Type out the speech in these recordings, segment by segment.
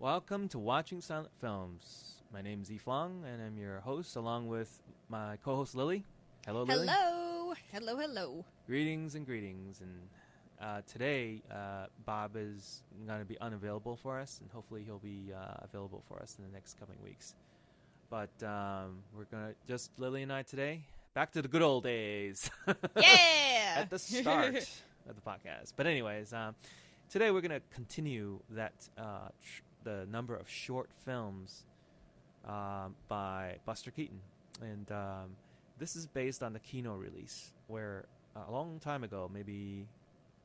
Welcome to Watching Silent Films. My name is Yiflong, and I'm your host, along with my co-host Lily. Hello, Lily. Hello. Hello, hello. Greetings and greetings. And today, Bob is going to be unavailable for us, and hopefully he'll be available for us in the next coming weeks. But we're going to just Lily and I today, back to the good old days. Yeah! At the start of the podcast. But anyways, today we're going to continue that the number of short films by Buster Keaton. And this is based on the Kino release, where a long time ago, maybe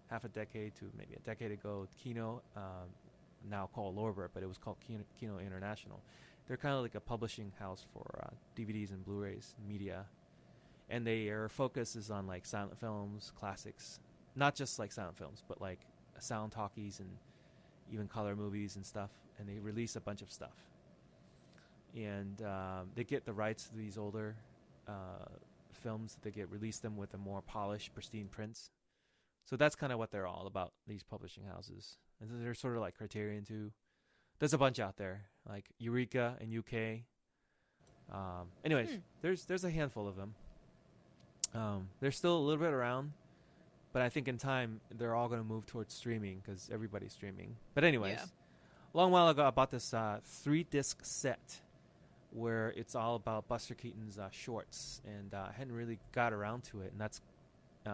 half a decade to maybe a decade ago, Kino, now called Lorber, but it was called Kino International. They're kind of like a publishing house for DVDs and Blu-rays media. And their focus is on like silent films, classics, not just like silent films, but like sound talkies and even color movies and stuff. And they release a bunch of stuff. And they get the rights to these older films. They release them with a more polished, pristine prints. So that's kind of what they're all about, these publishing houses. And they're sort of like Criterion too. There's a bunch out there, like Eureka in UK. Anyways, there's a handful of them. They're still a little bit around, but I think in time they're all going to move towards streaming because everybody's streaming. But anyways, a long while ago I bought this 3-disc set where it's all about Buster Keaton's shorts, and I hadn't really got around to it, and that's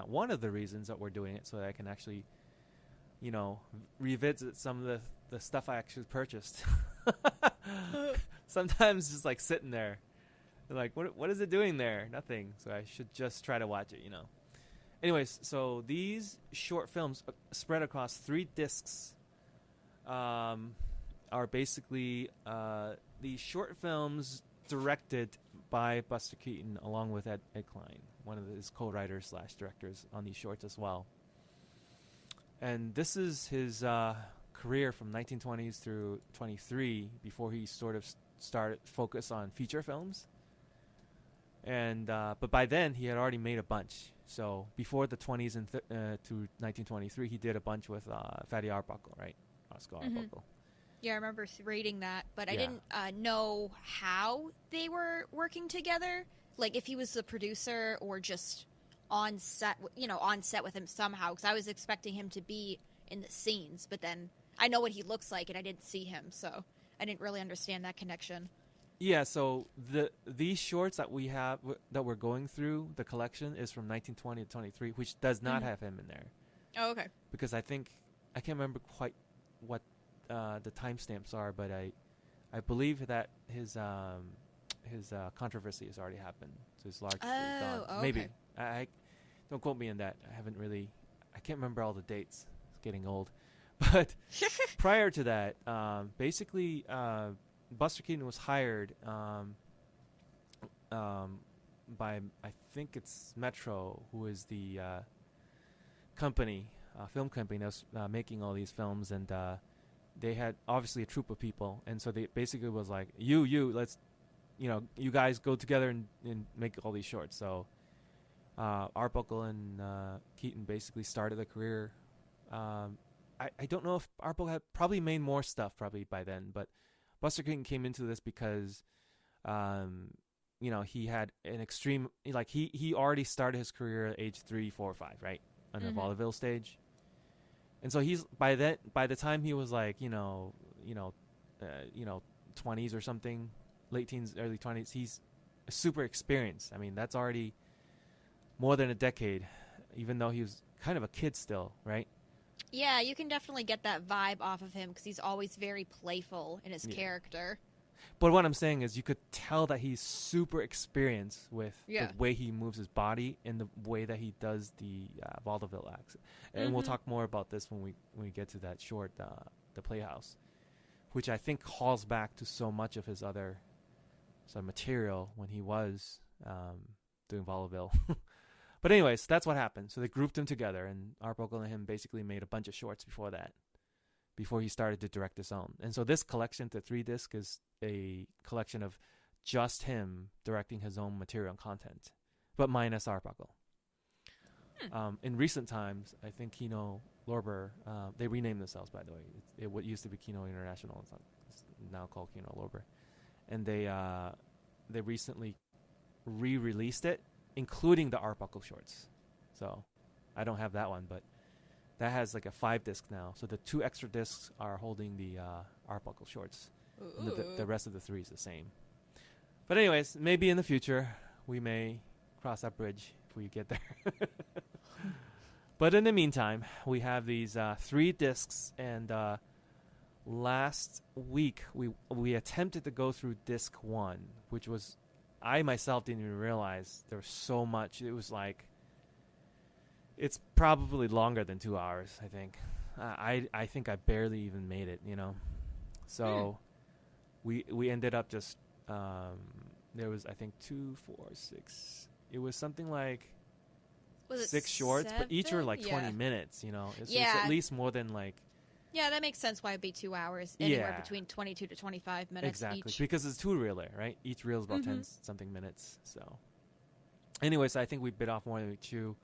one of the reasons that we're doing it, so that I can actually, revisit some of the stuff I actually purchased. Sometimes just like sitting there, like what is it doing there? Nothing. So I should just try to watch it, Anyways, so these short films spread across 3 discs are basically these short films directed by Buster Keaton along with Ed Cline, one of his co-writers / directors on these shorts as well. And this is his career from 1920s through 23 before he sort of started focus on feature films. And but by then he had already made a bunch. So before the 20s and to 1923, he did a bunch with Fatty Arbuckle, right? Oscar Arbuckle. Yeah, I remember reading that, but I didn't know how they were working together. Like if he was the producer or just on set, on set with him somehow. Because I was expecting him to be in the scenes, but then I know what he looks like, and I didn't see him, so I didn't really understand that connection. Yeah, so these shorts that we have that we're going through, the collection is from 1920 to 23, which does not have him in there. Oh, okay. Because I can't remember quite what the timestamps are, but I believe that his controversy has already happened, so it's largely gone. Okay. Maybe I don't quote me on that. I can't remember all the dates. It's getting old, but prior to that, basically. Buster Keaton was hired by, I think it's Metro, who is the film company that was making all these films, and they had obviously a troupe of people, and so they basically was like, let's, you guys go together and make all these shorts. So Arbuckle and Keaton basically started a career. I don't know if Arbuckle had probably made more stuff probably by then, but Buster Keaton came into this because, he had an extreme, like he already started his career at age 3, 4, 5, right, on the vaudeville stage, and so he's by the time he was like 20s or something, late teens, early 20s, he's super experienced. I mean, that's already more than a decade, even though he was kind of a kid still, right? Yeah, you can definitely get that vibe off of him because he's always very playful in his character. But what I'm saying is you could tell that he's super experienced with the way he moves his body and the way that he does the vaudeville acts. And we'll talk more about this when we get to that short, The Playhouse, which I think calls back to so much of his other material when he was doing vaudeville. But anyways, that's what happened. So they grouped them together, and Arbuckle and him basically made a bunch of shorts before he started to direct his own. And so this collection, the 3-disc, is a collection of just him directing his own material and content, but minus Arbuckle. In recent times, I think Kino Lorber, they renamed themselves, by the way. What used to be Kino International. It's now called Keen All Over. And they recently re-released it, including the Arbuckle shorts. So I don't have that one, but that has like a 5-disc now. So the 2 extra discs are holding the Arbuckle shorts. And the rest of the 3 is the same. But anyways, maybe in the future we may cross that bridge if we get there. But in the meantime, we have these 3 discs, and last week we attempted to go through disc 1, which was, I myself didn't even realize there was so much. It was like, it's probably longer than 2 hours, I think. I think I barely even made it, you know. So we ended up just, there was, I think, 2, 4, 6. It was something like, was 6 shorts, 7? But each were like 20 minutes, you know. It's at least more than like... Yeah, that makes sense why it'd be 2 hours. Anywhere between 22 to 25 minutes exactly, each. Because it's 2 reel there, right? Each reel is about 10-something minutes. So anyways, I think we bit off more than we chew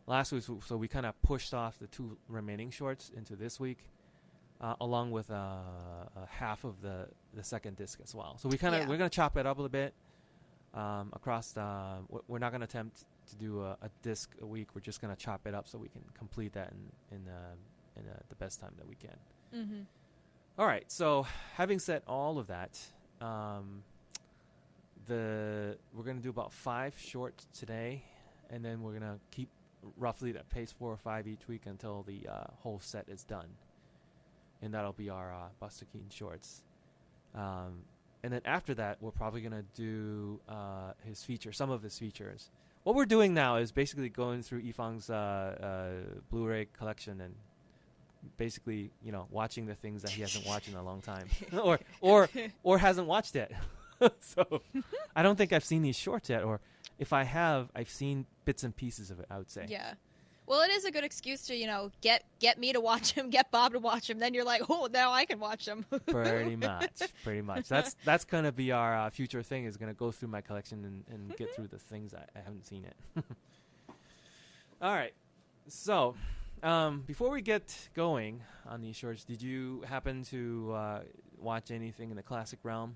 last week, so we kind of pushed off the 2 remaining shorts into this week, along with half of the second disc as well. So we're going to chop it up a little bit across the... We're not going to attempt to do a disc a week. We're just going to chop it up so we can complete that in the best time that we can. Mm-hmm. All right. So having said all of that, we're going to do about 5 shorts today, and then we're going to keep roughly that pace 4 or 5 each week until the whole set is done. And that'll be our Buster Keaton shorts. And then after that, we're probably going to do some of his features. What we're doing now is basically going through Yifang's Blu-ray collection and basically, you know, watching the things that he hasn't watched in a long time, or hasn't watched yet. So I don't think I've seen these shorts yet, or if I have, I've seen bits and pieces of it, I would say. Yeah. Well, it is a good excuse to, you know, get me to watch him, get Bob to watch him. Then you're like, oh, now I can watch him. Pretty much. That's going to be our future thing, is going to go through my collection and get through the things I haven't seen it. All right. So before we get going on these shorts, did you happen to watch anything in the classic realm,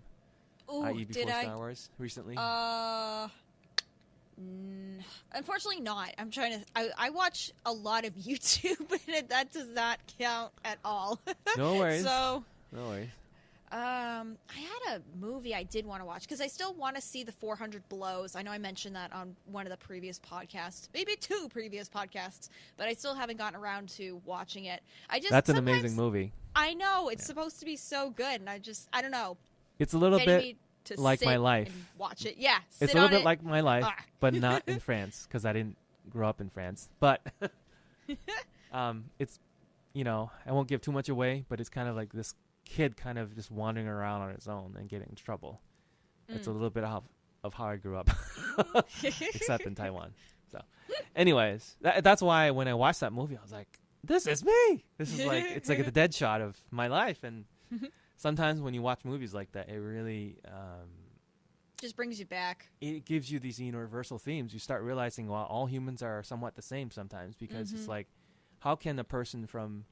i.e. before Star Wars recently? Unfortunately not. I'm trying to... I watch a lot of YouTube, and that does not count at all. No worries. No worries. I had a movie I did want to watch, because I still want to see the 400 Blows. I know I mentioned that on one of the previous podcasts, maybe 2 previous podcasts, but I still haven't gotten around to watching it. That's an amazing movie. I know. It's supposed to be so good, and I don't know. It's a little bit... like my life. And watch it. Yeah. It's a little bit like my life, but not in France, because I didn't grow up in France. But it's, you know, I won't give too much away, but it's kind of like this kid kind of just wandering around on his own and getting into trouble. It's a little bit of how I grew up, except in Taiwan. So anyways, that's why when I watched that movie, I was like, this is me. This is like, it's like the dead shot of my life. And sometimes when you watch movies like that, it really... just brings you back. It gives you these universal themes. You start realizing, well, all humans are somewhat the same sometimes, because it's like, how can a person from...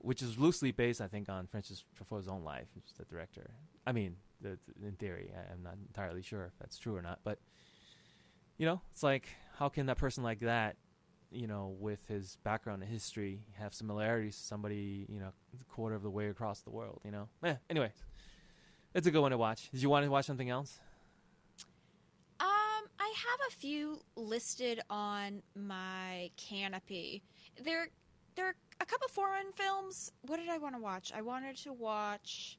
which is loosely based, I think, on Francis Truffaut's own life, who's the director. I mean, in theory, I'm not entirely sure if that's true or not, but, you know, it's like, how can that person like that, you know, with his background and history, have similarities to somebody, you know, a quarter of the way across the world, you know? Anyway, it's a good one to watch. Did you want to watch something else? I have a few listed on my canopy. There are a couple foreign films. What did I want to watch? I wanted to watch...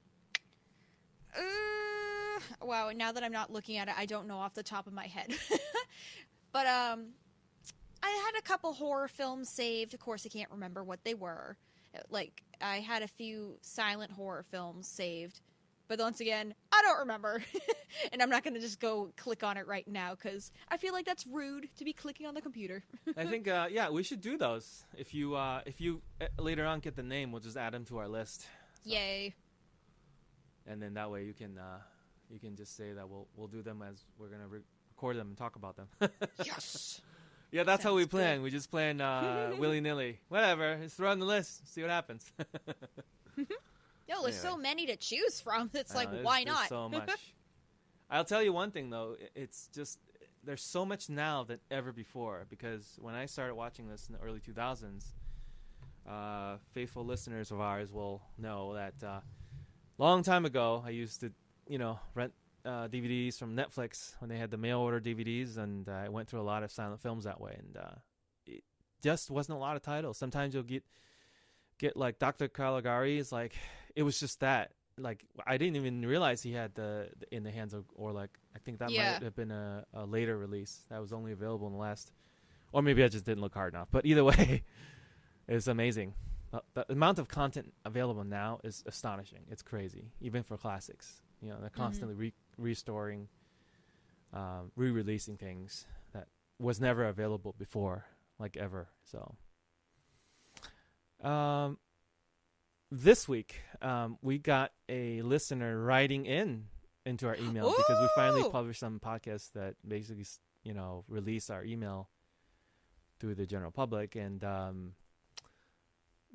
wow, now that I'm not looking at it, I don't know off the top of my head. But, I had a couple horror films saved. Of course, I can't remember what they were. Like, I had a few silent horror films saved. But once again, I don't remember. And I'm not going to just go click on it right now, because I feel like that's rude to be clicking on the computer. I think, we should do those. If you later on get the name, we'll just add them to our list. So. Yay. And then that way you can just say that we'll do them as we're going to record them and talk about them. Yes. Yeah, that's how we plan. Good. We just plan willy-nilly. Whatever. Just throw on the list. See what happens. No, there's so many to choose from. It's like, why not? There's so much. I'll tell you one thing, though. It's just there's so much now than ever before, because when I started watching this in the early 2000s, faithful listeners of ours will know that long time ago I used to, rent DVDs from Netflix when they had the mail order DVDs, and I went through a lot of silent films that way, and it just wasn't a lot of titles. Sometimes you'll get like Dr. Caligari's, like it was just that. Like I didn't even realize he had the In the Hands of, or like I think that might have been a later release that was only available in the last, or maybe I just didn't look hard enough. But either way, it's amazing. The amount of content available now is astonishing. It's crazy, even for classics. They're constantly restoring, re-releasing things that was never available before, like ever. So, this week, we got a listener writing into our email because we finally published some podcasts that basically, release our email through the general public. And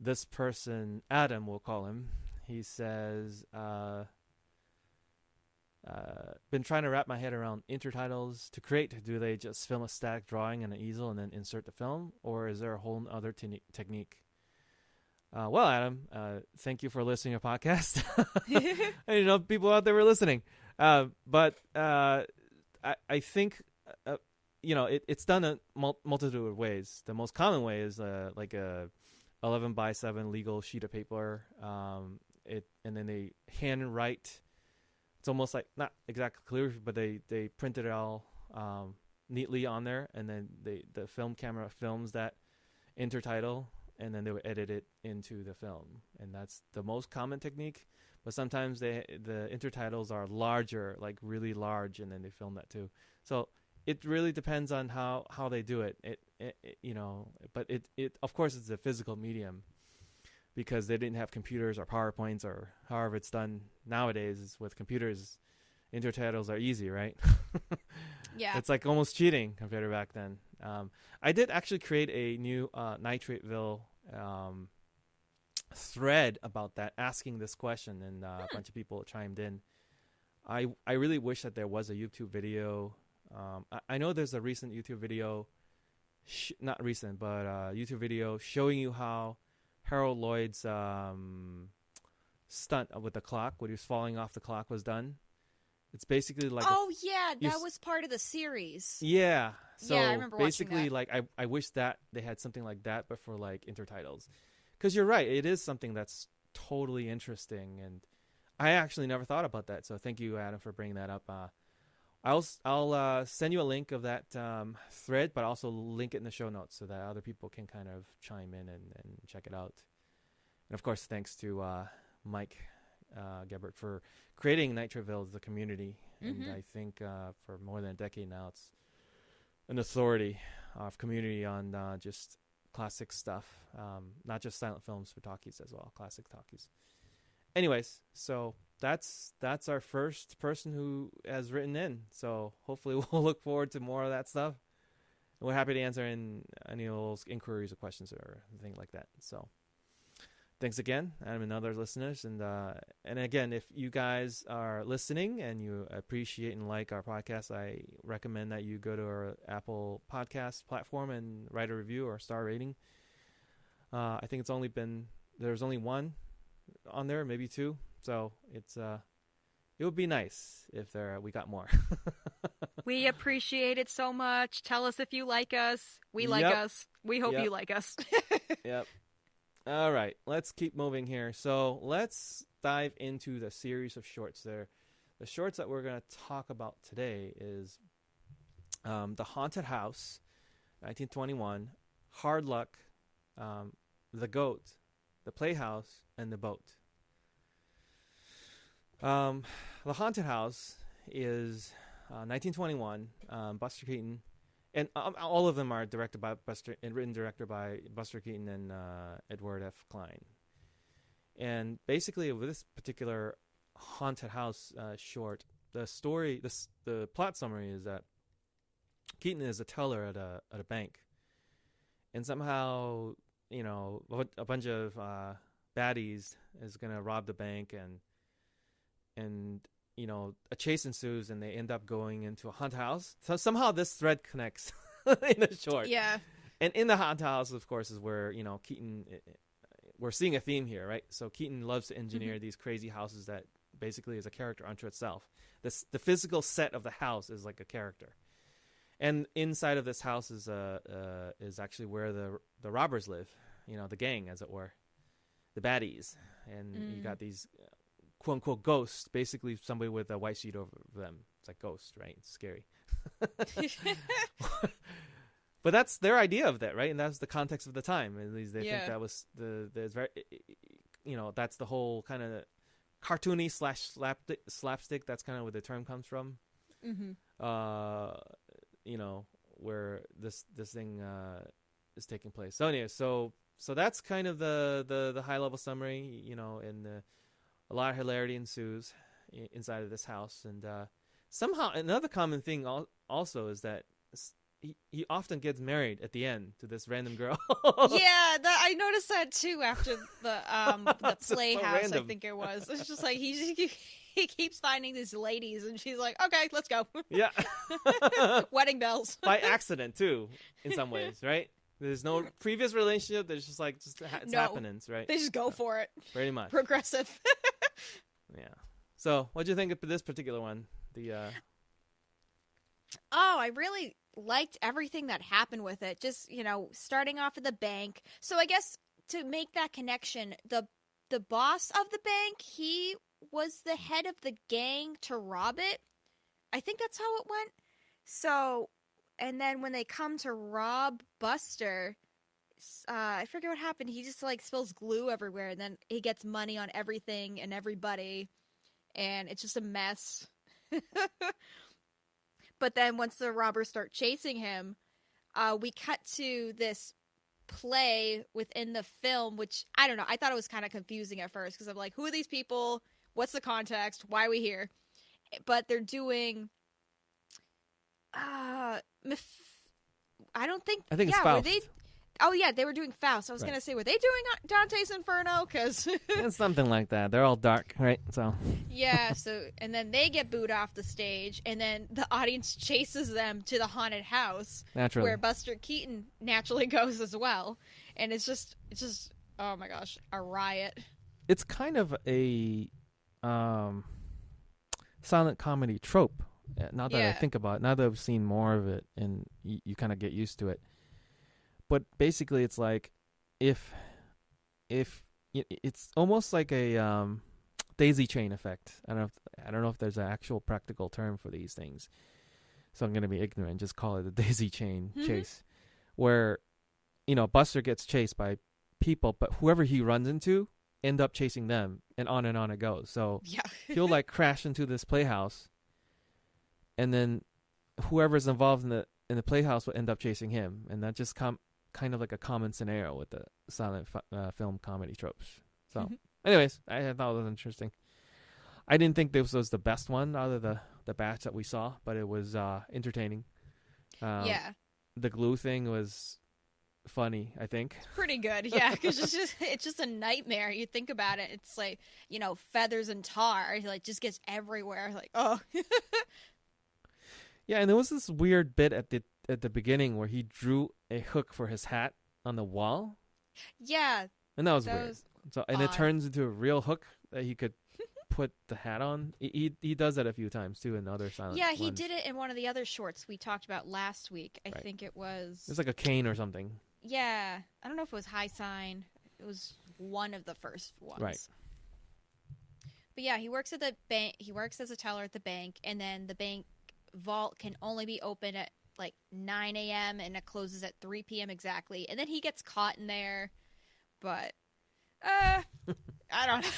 this person, Adam, we'll call him, he says, been trying to wrap my head around intertitles to create. Do they just film a static drawing on an easel and then insert the film, or is there a whole other technique? Well, Adam, thank you for listening to our podcast. People out there were listening. But I think, it's done a multitude of ways. The most common way is like a 11x7 legal sheet of paper. And then they handwrite. It's almost like, not exactly clear, but they printed it all neatly on there. And then the film camera films that intertitle, and then they would edit it into the film, and that's the most common technique. But sometimes the intertitles are larger, like really large, and then they film that too. So it really depends on how they do it. But it of course it's a physical medium, because they didn't have computers or PowerPoints or however it's done nowadays. With computers, intertitles are easy, right? Yeah, it's like almost cheating compared to back then. I did actually create a new Nitrateville thread about that, asking this question, and a bunch of people chimed in. I really wish that there was a YouTube video. I know there's a recent YouTube video, not recent, but YouTube video showing you how Harold Lloyd's stunt with the clock, when he was falling off the clock, was done. It's basically like that was part of the series. Yeah. So I remember basically, watching that. like I wish that they had something like that, but for like intertitles, because you're right, it is something that's totally interesting, and I actually never thought about that. So thank you, Adam, for bringing that up. I'll send you a link of that thread, but also link it in the show notes so that other people can kind of chime in and check it out. And of course, thanks to Mike Gebert for creating Nitrateville as a community. And I think for more than a decade now, it's an authority of community on just classic stuff, not just silent films, but talkies as well, classic talkies. Anyways, so that's our first person who has written in. So hopefully we'll look forward to more of that stuff. And we're happy to answer any of those inquiries or questions or anything like that. So thanks again, Adam and other listeners. And again, if you guys are listening and you appreciate and like our podcast, I recommend that you go to our Apple Podcast platform and write a review or a star rating. I think there's only one on there, maybe two. So it would be nice if we got more. We appreciate it so much. Tell us if you like us. We like us. We hope you like us. Yep. All right, let's keep moving here. So let's dive into the series of shorts there. The shorts that we're going to talk about today is The Haunted House, 1921, Hard Luck, The Goat, The Playhouse, and The Boat. The Haunted House is 1921, Buster Keaton. And all of them are directed by written directed by Buster Keaton and Edward F. Cline. And basically, with this particular haunted house short, the story, the plot summary is that Keaton is a teller at a bank, and somehow, a bunch of baddies is gonna rob the bank, and you know, a chase ensues, and they end up going into a haunted house. So somehow this thread connects in the short. Yeah. And in the haunted house, of course, is where, you know, Keaton. We're seeing a theme here, right? So Keaton loves to engineer these crazy houses that basically is a character unto itself. The physical set of the house is like a character, and inside of this house is actually where the robbers live. You know, the gang, as it were, the baddies, and you got these quote unquote ghosts, basically somebody with a white sheet over them. It's like Ghost, right? It's scary. But that's their idea of that, right? And that's the context of the time. At least they think that was there's very, you know, that's the whole kind of cartoony / slapstick. That's kind of where the term comes from. You know, where this thing is taking place. So anyway, so that's kind of the high level summary. You know, and a lot of hilarity ensues inside of this house, and somehow another common thing also is that he often gets married at the end to this random girl. Yeah, I noticed that too after the playhouse. So I think it was. It's just like he keeps finding these ladies, and she's like, "Okay, let's go." Yeah, wedding bells by accident too, in some ways, right? There's no previous relationship. There's just like it's happenings, right? They just go for it. Pretty much progressive. Yeah. So, what do you think of this particular one? Oh, I really liked everything that happened with it. Just, you know, starting off at the bank. So I guess to make that connection, the boss of the bank, he was the head of the gang to rob it. I think that's how it went. So, and then when they come to rob Buster, I forget what happened. He just like spills glue everywhere, and then he gets money on everything and everybody, and it's just a mess. But then once the robbers start chasing him, we cut to this play within the film, which, I don't know, I thought it was kind of confusing at first, because I'm like, who are these people? What's the context? Why are we here? But they're doing... I think it's Faust. They were doing Faust. I was going to say, were they doing Dante's Inferno? Because it's something like that. They're all dark, right? So yeah. So and then they get booed off the stage, and then the audience chases them to the haunted house, naturally, where Buster Keaton naturally goes as well. And it's just oh my gosh, a riot. It's kind of a silent comedy trope. Now that I think about it, now that I've seen more of it, and you kind of get used to it. But basically, it's like if it's almost like a daisy chain effect. I don't know if there's an actual practical term for these things, so I'm going to be ignorant. Just call it a daisy chain chase, where Buster gets chased by people, but whoever he runs into end up chasing them, and on it goes. So he'll like crash into this playhouse, and then whoever's involved in the playhouse will end up chasing him, and that just kind of like a common scenario with the silent film comedy tropes. So, anyways, I thought it was interesting. I didn't think this was the best one out of the batch that we saw, but it was entertaining. The glue thing was funny, I think. It's pretty good, yeah, because it's just a nightmare. You think about it, it's like, feathers and tar, like just gets everywhere. Like, oh. Yeah, and there was this weird bit at the beginning where he drew a hook for his hat on the wall. Yeah. And that was weird. It turns into a real hook that he could put the hat on. He does that a few times too in other silent ones. He did it in one of the other shorts we talked about last week. I think it was... It's like a cane or something. Yeah. I don't know if it was High Sign. It was one of the first ones. Right. But yeah, he works at the bank. He works as a teller at the bank, and then the bank vault can only be open at like 9 a.m. and it closes at 3 p.m. exactly. And then he gets caught in there. But I don't know.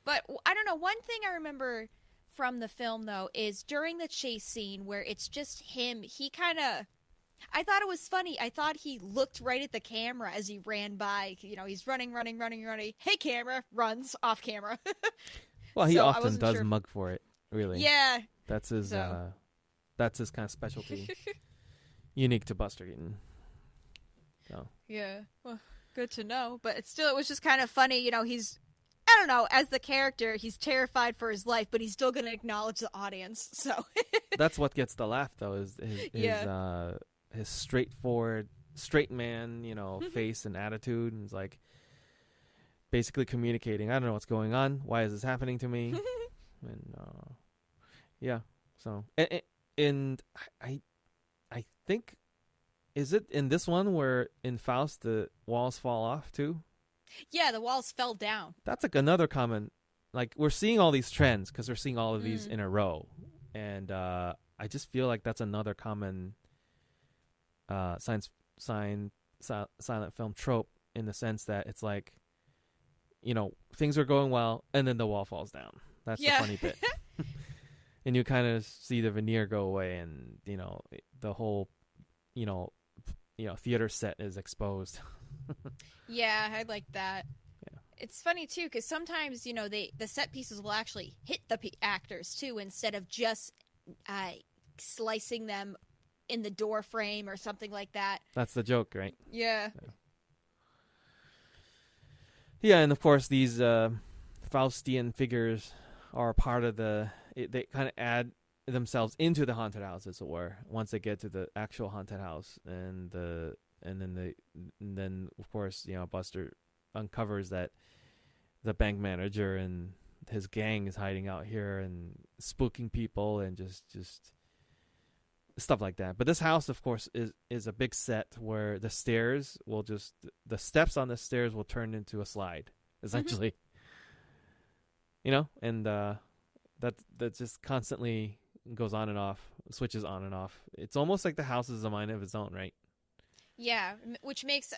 But I don't know. One thing I remember from the film, though, is during the chase scene where it's just him, he kind of... I thought it was funny. I thought he looked right at the camera as he ran by. He's running. Hey, camera. Runs off camera. Well, he often does mug for it, really. Yeah. That's his kind of specialty. Unique to Buster Keaton. So. Yeah. Well. Good to know. But it was just kind of funny. You know, I don't know, as the character, he's terrified for his life, but he's still going to acknowledge the audience. So that's what gets the laugh, though, is his straightforward, straight man, face and attitude. And he's like basically communicating, I don't know what's going on. Why is this happening to me? And yeah. So, and I think, is it in this one where in Faust the walls fall off too? Yeah, the walls fell down. That's like another common, like we're seeing all these trends because we're seeing all of these in a row. And I just feel like that's another common silent film trope, in the sense that it's like, things are going well and then the wall falls down. That's the funny bit. And you kind of see the veneer go away, and the whole theater set is exposed. Yeah, I like that. Yeah. It's funny too, because sometimes the set pieces will actually hit the actors too, instead of just slicing them in the door frame or something like that. That's the joke, right? Yeah. Yeah, and of course these Faustian figures are part of they kind of add themselves into the haunted house, as it were, once they get to the actual haunted house, and then of course Buster uncovers that the bank manager and his gang is hiding out here and spooking people and just stuff like that. But this house, of course, is a big set where the steps on the stairs will turn into a slide, essentially. And that just constantly goes on and off, switches on and off. It's almost like the house is a mind of its own, right? Yeah, which makes,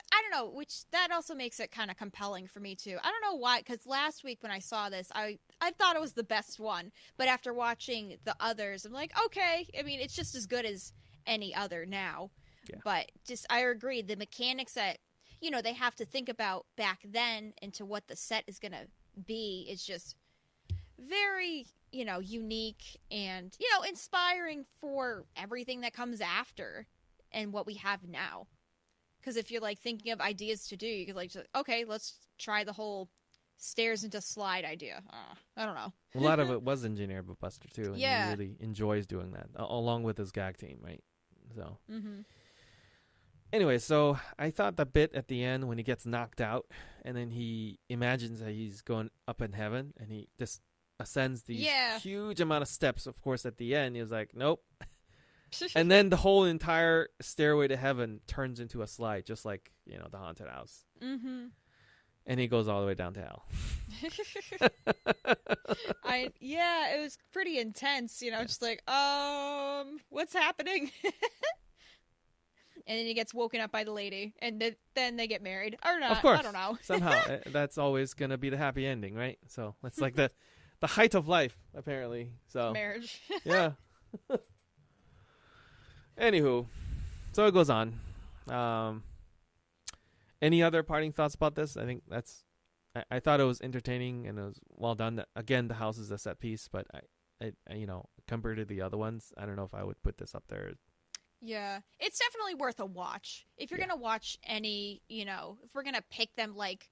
that also makes it kind of compelling for me too. I don't know why, because last week when I saw this, I thought it was the best one, but after watching the others, I'm like, okay, I mean, it's just as good as any other now. Yeah. But I agree, the mechanics that, they have to think about back then into what the set is going to be is just very, unique and, inspiring for everything that comes after and what we have now. Because if you're thinking of ideas to do, you could okay, let's try the whole stairs into slide idea. I don't know. A lot of it was engineered by Buster too, and yeah, he really enjoys doing that, along with his gag team, right? So, Anyway, so I thought the bit at the end when he gets knocked out, and then he imagines that he's going up in heaven, and he just ascends these huge amount of steps. Of course, at the end, he was like, "Nope." And then the whole entire stairway to heaven turns into a slide, just like, the haunted house. Mm-hmm. And he goes all the way down to hell. It was pretty intense, just like, what's happening? And then he gets woken up by the lady, and then they get married. Or not, of course. I don't know. Somehow, that's always going to be the happy ending, right? So it's like the height of life, apparently. So marriage. Yeah. Anywho, so it goes on. Any other parting thoughts about this? I think I thought it was entertaining and it was well done. Again, the house is a set piece, but I compared to the other ones, I don't know if I would put this up there. Yeah, it's definitely worth a watch. If you're gonna watch any, if we're gonna pick them like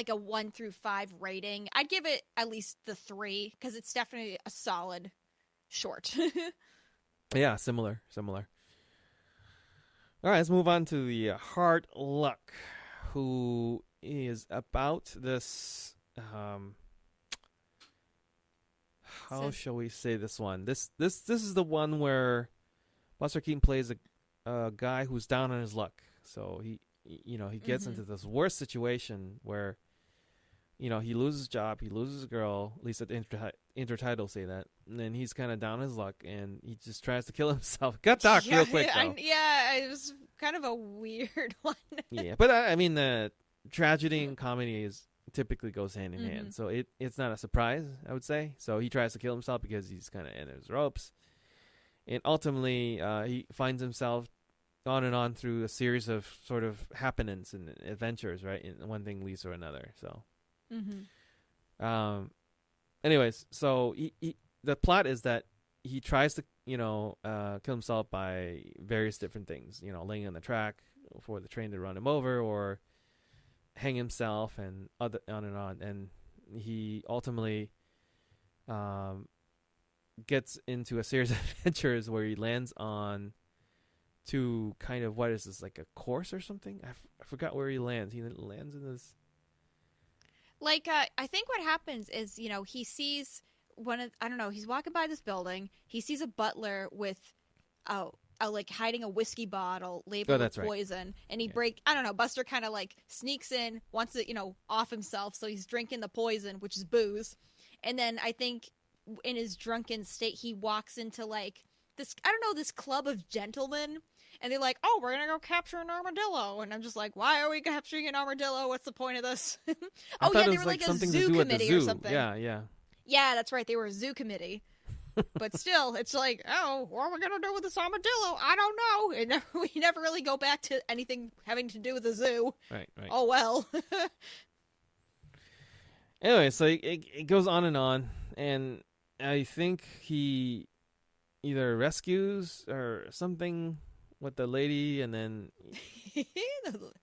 a 1 through 5 rating, I'd give it at least the 3 because it's definitely a solid short. Yeah, similar. All right, let's move on to the Hard Luck, who is about this. How shall we say this one? This is the one where Buster Keaton plays a guy who's down on his luck. So he gets into this worst situation where, he loses his job, he loses a girl. At least at the intertitle say that. And then he's kind of down his luck, and he just tries to kill himself. Got dark real quick, though. It was kind of a weird one. Yeah, but I mean, the tragedy and comedy typically goes hand in hand. So it's not a surprise, I would say. So he tries to kill himself because he's kind of in his ropes. And ultimately, he finds himself on and on through a series of sort of happenings and adventures, right? And one thing leads to another, so... Anyways, so the plot is that he tries to, kill himself by various different things, laying on the track for the train to run him over, or, hang himself and on and on. And he ultimately gets into a series of adventures where he lands on to kind of, what is this, like a course or something? I forgot where he lands. He lands in this. Like, I think what happens is, he sees I don't know, he's walking by this building. He sees a butler with, like hiding a whiskey bottle labeled with poison. Right. And I don't know, Buster kind of like sneaks in, wants to, off himself. So he's drinking the poison, which is booze. And then I think in his drunken state, he walks into like this, I don't know, this club of gentlemen. And they're like, oh, we're going to go capture an armadillo. And I'm just like, why are we capturing an armadillo? What's the point of this? Oh, yeah, they were like a zoo committee or something. Yeah. Yeah, that's right. They were a zoo committee. But still, it's like, oh, what are we going to do with this armadillo? I don't know. We never really go back to anything having to do with the zoo. Right. Oh, well. Anyway, so it goes on. And I think he either rescues or something with the lady, and then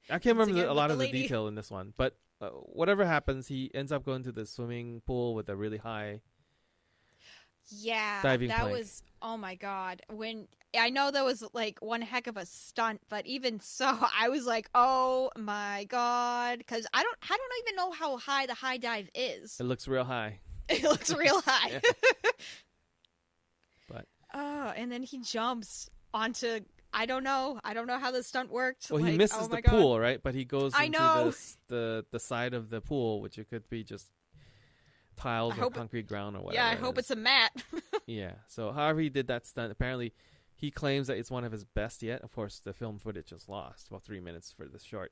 I can't remember a lot of the detail in this one, but whatever happens, he ends up going to the swimming pool with a really high diving plank. Was, oh my god, when I know that was like one heck of a stunt, but even so, I was like, oh my god, because I don't even know how high the high dive is. It looks real high. It looks real high. But and then he jumps onto, I don't know how the stunt worked. Well, he misses the pool, right? But he goes into the side of the pool, which it could be just tiles or concrete ground or whatever. Yeah, I hope it's a mat. Yeah. So however he did that stunt, apparently he claims that it's one of his best yet. Of course, the film footage is lost, about 3 minutes for this short.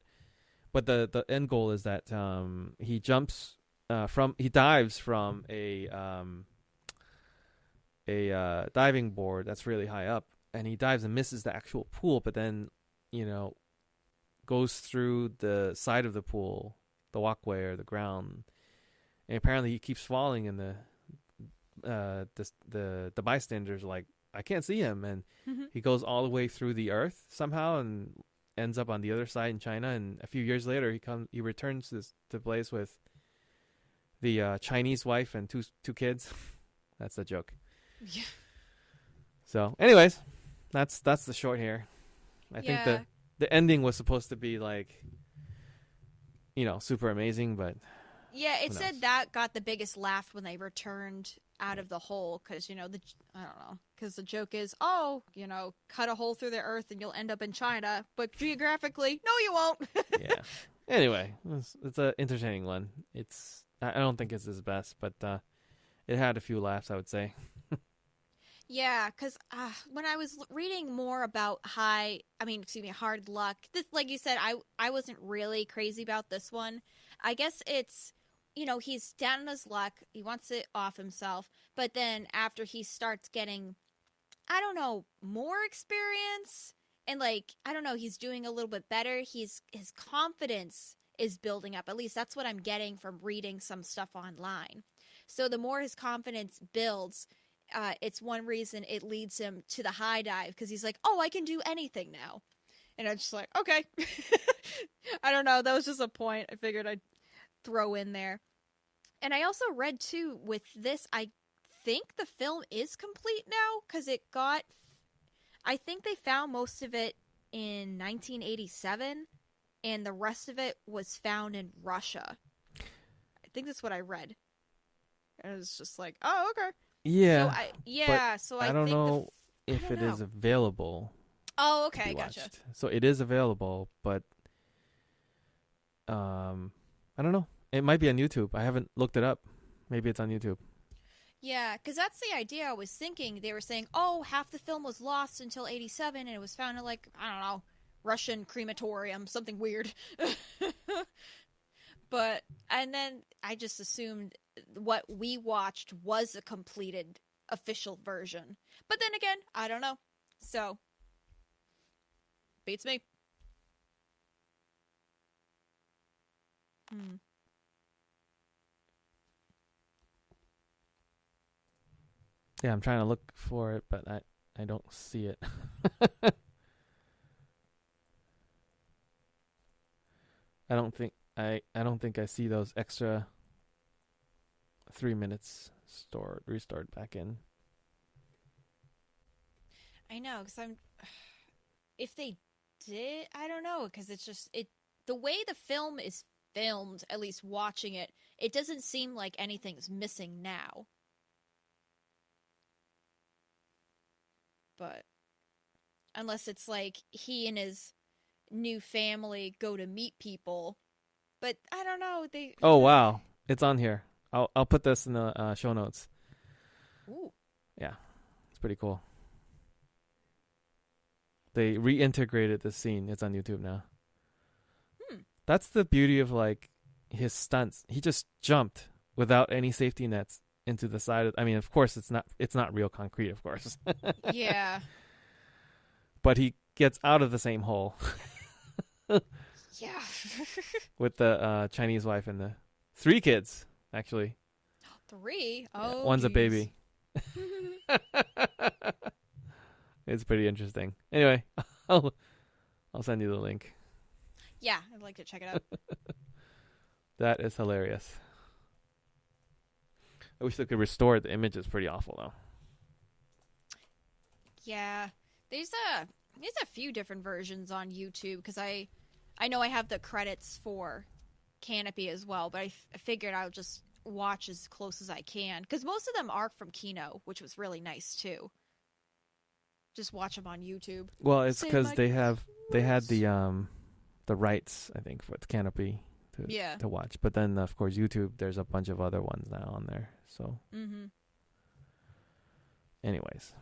But the end goal is that he dives from a diving board that's really high up, and he dives and misses the actual pool, but then, goes through the side of the pool, the walkway or the ground, and apparently he keeps falling, and the bystanders are like, I can't see him, and he goes all the way through the earth somehow and ends up on the other side in China. And a few years later, he returns to the place with the Chinese wife and two kids. That's the joke. Yeah. So, anyways, that's the short here. I think the ending was supposed to be like, super amazing, but yeah, it said that got the biggest laugh when they returned out of the hole, because I don't know, because the joke is, cut a hole through the earth and you'll end up in China, but geographically, no, you won't. Yeah. Anyway, it's an entertaining one. I don't think it's his best, but it had a few laughs, I would say. Yeah, because when I was reading more about hard luck, this, like you said, I wasn't really crazy about this one. I guess it's, he's down on his luck. He wants it off himself. But then after he starts getting, more experience and he's doing a little bit better. His confidence is building up. At least that's what I'm getting from reading some stuff online. So the more his confidence builds, it's one reason it leads him to the high dive, because he's like, oh, I can do anything now. And I'm just like, okay. I don't know. That was just a point I figured I'd throw in there. And I also read, too, with this, I think the film is complete now, because I think they found most of it in 1987, and the rest of it was found in Russia. I think that's what I read. And it was just like, oh, okay. Yeah. So I don't know if it is available. Oh, okay, gotcha. So it is available, but I don't know. It might be on YouTube. I haven't looked it up. Maybe it's on YouTube. Yeah, because that's the idea I was thinking. They were saying, oh, half the film was lost until 87, and it was found in, Russian crematorium, something weird. And then I just assumed what we watched was a completed official version. But then again, I don't know. So, beats me. Yeah, I'm trying to look for it, but I don't see it. I don't think I don't think I see those extra 3 minutes restored back in. I know, because if they did, I don't know, because it's just the way the film is filmed, at least watching it, it doesn't seem like anything's missing now. But unless it's like he and his new family go to meet people, but I don't know. Oh wow, it's on here. I'll put this in the show notes. Ooh. Yeah, it's pretty cool. They reintegrated the scene. It's on YouTube now. That's the beauty of like his stunts. He just jumped without any safety nets into the side. I mean, of course, it's not real concrete, of course. Yeah. But he gets out of the same hole. Yeah. With the Chinese wife and the 3 kids, actually. 3? Oh, yeah, one's geez. a baby. It's pretty interesting. Anyway, I'll send you the link. Yeah, I'd like to check it out. That is hilarious. I wish they could restore it. The image is pretty awful, though. Yeah, there's a few different versions on YouTube, because I know I have the credits for Canopy as well, but I figured I'll just watch as close as I can, because most of them are from Kino, which was really nice too. Just watch them on YouTube. Well, it's because they had the rights, I think, for the Canopy to watch. But then, of course, YouTube, there's a bunch of other ones now on there. So, anyways.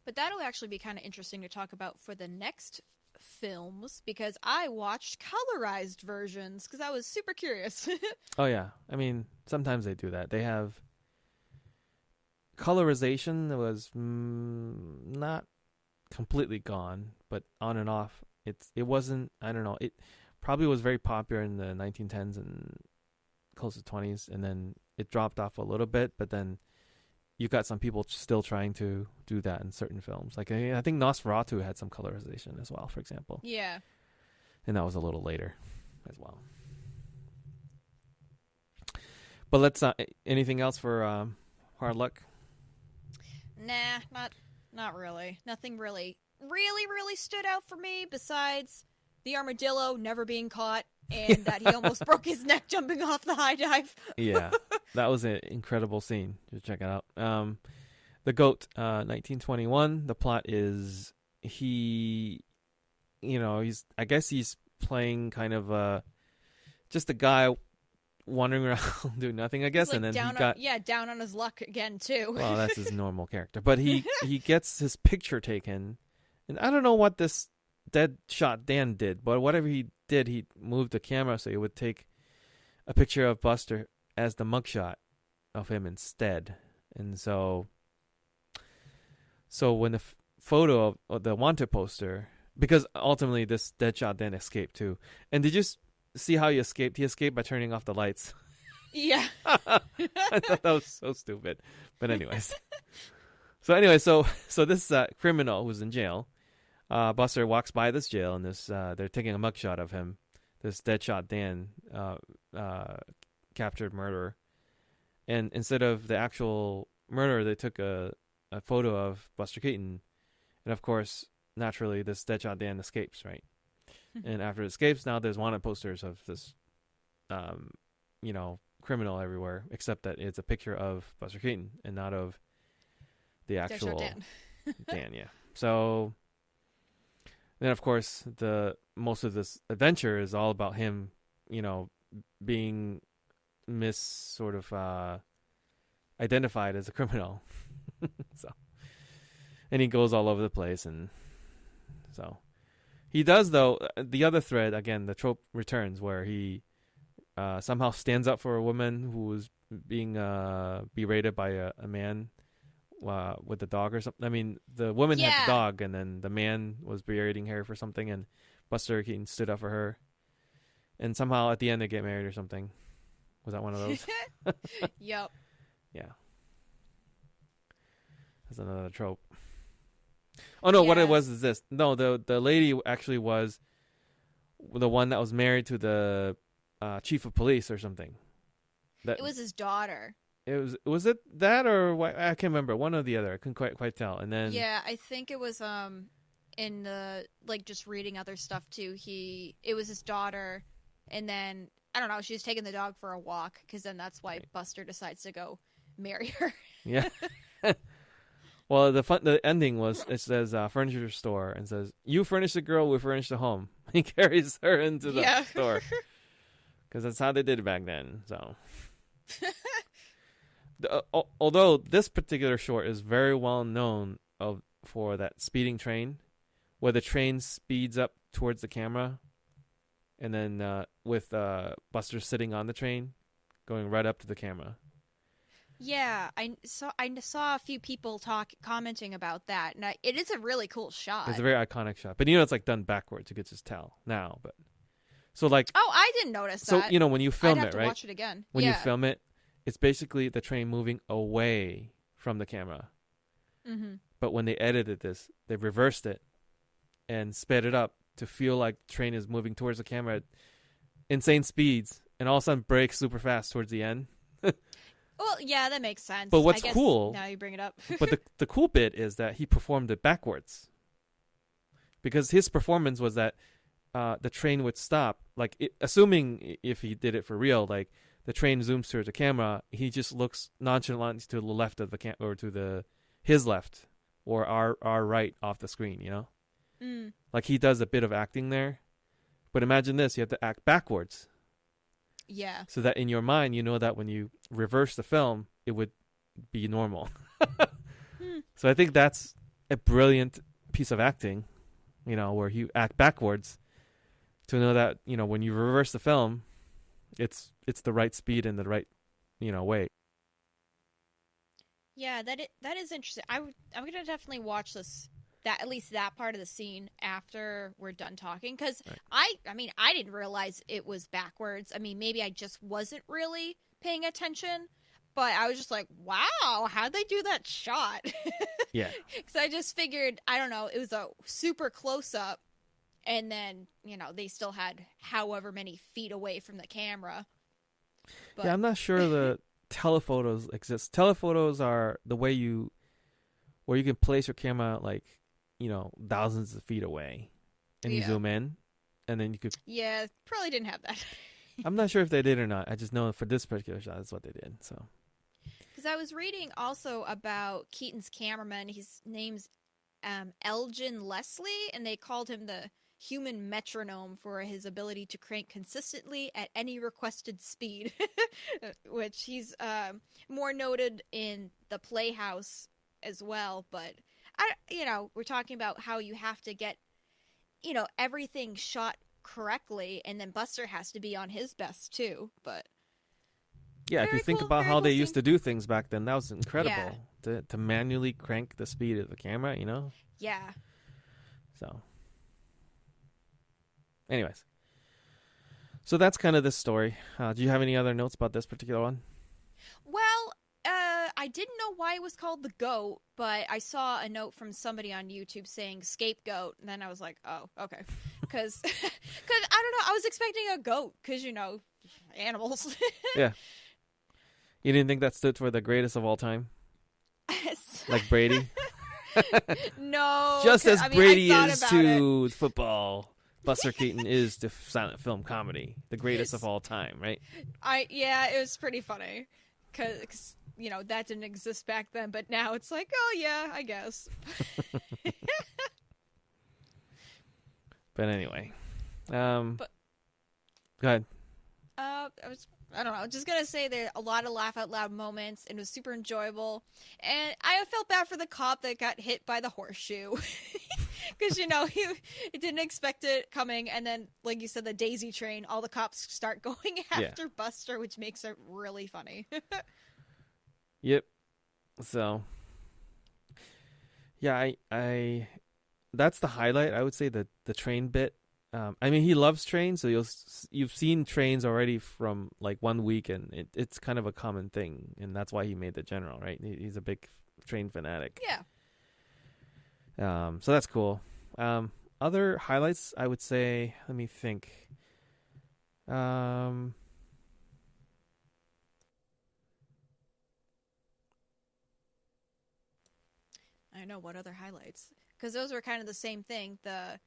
But that'll actually be kind of interesting to talk about for the next films, because I watched colorized versions because I was super curious. Oh, yeah. I mean, sometimes they do that. They have colorization that was not completely gone, but on and off. It wasn't, I don't know, it probably was very popular in the 1910s and close to 20s, and then it dropped off a little bit, but then you got some people still trying to do that in certain films. Like, I think Nosferatu had some colorization as well, for example. Yeah. And that was a little later as well. But let's, anything else for Hard Luck? Nah, not really. Nothing really stood out for me besides the armadillo never being caught and that he almost broke his neck jumping off the high dive. Yeah, that was an incredible scene. Just check it out. The Goat, 1921. The plot is he's playing kind of just a guy wandering around doing nothing, I guess, like, and then down on his luck again too. Well, that's his normal character, but he gets his picture taken, and I don't know what this Deadshot Dan did, but whatever he did, he moved the camera so he would take a picture of Buster as the mugshot of him instead, and so when the photo of the wanted poster, because ultimately this Deadshot Dan escaped too, and did you see how he escaped? He escaped by turning off the lights. Yeah. I thought that was so stupid. But anyways. So this criminal who's in jail, Buster walks by this jail, and they're taking a mugshot of him. This Deadshot Dan captured murderer. And instead of the actual murderer, they took a photo of Buster Keaton. And of course, naturally, this Deadshot Dan escapes, right? And after it escapes, now there's wanted posters of this, criminal everywhere, except that it's a picture of Buster Keaton and not of the actual Dan. Yeah. So then, of course, most of this adventure is all about him, being identified as a criminal. And he goes all over the place, and so. He does, though. The other thread, again, the trope returns, where he somehow stands up for a woman who was being berated by a man with a dog or something. I mean, the woman had the dog, and then the man was berating her for something, and Buster Keaton stood up for her. And somehow at the end they get married or something. Was that one of those? Yep. Yeah. That's another trope. Oh no! Yeah. What it was is this. No, the lady actually was the one that was married to the chief of police or something. It was his daughter. Was it that or what? I can't remember. One or the other. I couldn't quite tell. And then yeah, I think it was in the like just reading other stuff too. It was his daughter, and then I don't know. She was taking the dog for a walk because then that's why Buster decides to go marry her. Yeah. Well, the ending was it says furniture store and says you furnish the girl, we furnish the home. He carries her into the store because that's how they did it back then. So. Although this particular short is very well known for that speeding train, where the train speeds up towards the camera, and then with Buster sitting on the train, going right up to the camera. Yeah, I saw a few people commenting about that, and it is a really cool shot. It's a very iconic shot, but it's like done backwards. You could just tell now, but so like I didn't notice that. So when you film I'd have it, to right? Watch it again. When you film it. It's basically the train moving away from the camera. Mm-hmm. But when they edited this, they reversed it and sped it up to feel like the train is moving towards the camera at insane speeds and all of a sudden brakes super fast towards the end. Well, yeah, that makes sense. But what's cool... Now you bring it up. But the cool bit is that he performed it backwards. Because his performance was that the train would stop. Assuming if he did it for real, like... The train zooms towards the camera. He just looks nonchalantly to the left of the or to his left, or our right off the screen. Like he does a bit of acting there. But imagine this: you have to act backwards. Yeah. So that in your mind, you know that when you reverse the film, it would be normal. So I think that's a brilliant piece of acting. Where you act backwards to know that when you reverse the film. It's the right speed and the right, way. Yeah, that is interesting. I'm gonna definitely watch at least that part of the scene after we're done talking because I didn't realize it was backwards. I mean, maybe I just wasn't really paying attention, but I was just like, wow, how'd they do that shot? Yeah, because I just figured I don't know, it was a super close up. And then, they still had however many feet away from the camera. But... Yeah, I'm not sure the telephotos exist. Telephotos are the way where you can place your camera thousands of feet away. And you zoom in. And then you could... Yeah, probably didn't have that. I'm not sure if they did or not. I just know for this particular shot, that's what they did. So. Because I was reading also about Keaton's cameraman. His name's Elgin Leslie. And they called him the... human metronome for his ability to crank consistently at any requested speed, which he's more noted in the Playhouse as well. But we're talking about how you have to get everything shot correctly, and then Buster has to be on his best too. But yeah, if you think about how they used to do things back then, that was incredible to manually crank the speed of the camera. Yeah. So. Anyways, so that's kind of this story. Do you have any other notes about this particular one? Well, I didn't know why it was called the goat, but I saw a note from somebody on YouTube saying scapegoat, and then I was like, oh, okay. Because I don't know, I was expecting a goat, because, animals. Yeah. You didn't think that stood for the greatest of all time? Like Brady? No. Just as Brady is to football. Buster Keaton is the silent film comedy, the greatest of all time, right? It was pretty funny because that didn't exist back then, but now it's like, oh yeah, I guess. But anyway, go ahead. I don't know, just gonna say there are a lot of laugh out loud moments, and it was super enjoyable. And I felt bad for the cop that got hit by the horseshoe. Because, he didn't expect it coming. And then, like you said, the daisy train, all the cops start going after Buster, which makes it really funny. Yep. So, yeah, I that's the highlight. I would say the train bit. He loves trains, so you've seen trains already from like 1 week, and it's kind of a common thing, and that's why he made the general, right? He's a big train fanatic. Yeah. So that's cool. other highlights, I would say, let me think. I don't know what other highlights, because those were kind of the same thing. The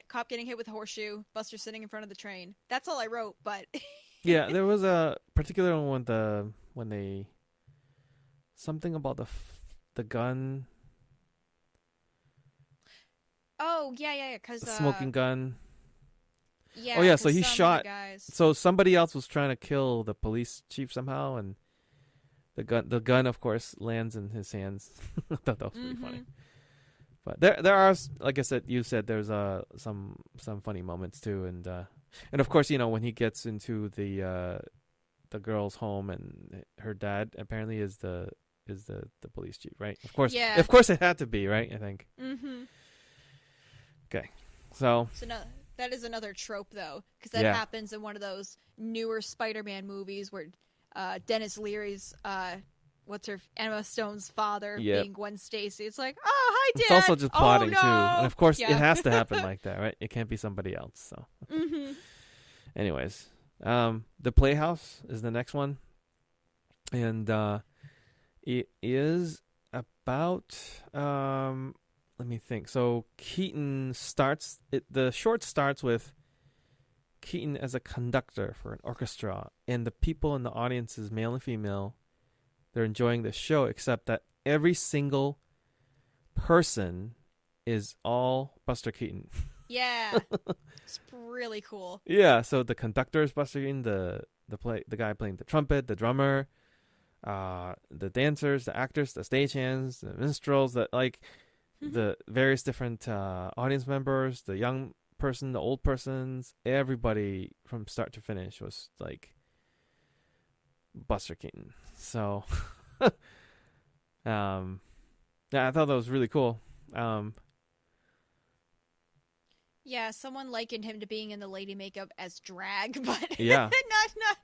cop getting hit with a horseshoe, Buster sitting in front of the train. That's all I wrote, but Yeah, there was a particular one when they something about the gun. Oh yeah, because The smoking gun. Yeah. Oh yeah, so 'cause he some of the shot. guys. So somebody else was trying to kill the police chief somehow, and the gun, of course, lands in his hands. I thought that was pretty funny. But there are, like I said, you said there's some funny moments too, and of course, when he gets into the girl's home, and her dad apparently is the police chief, right? Of course, Yeah. Of course, it had to be, right? I think. Mm-hmm. Okay, so no, that is another trope, though, because that happens in one of those newer Spider-Man movies where Dennis Leary's Emma Stone's father being Gwen Stacy. It's like, oh, hi, Dad. It's also just plotting oh, no. too, and of course, it has to happen like that, right? It can't be somebody else. So, anyways, the Playhouse is the next one, and it is about let me think. So Keaton starts it. The short starts with Keaton as a conductor for an orchestra, and the people in the audience is male and female. They're enjoying the show, except that every single person is all Buster Keaton. Yeah, it's really cool. Yeah, so the conductor is Buster Keaton, the guy playing the trumpet, the drummer, the dancers, the actors, the stagehands, the minstrels, the various different audience members, the young person, the old persons, everybody from start to finish was like Buster Keaton. So, yeah, I thought that was really cool. Yeah, someone likened him to being in the lady makeup as drag, but yeah, not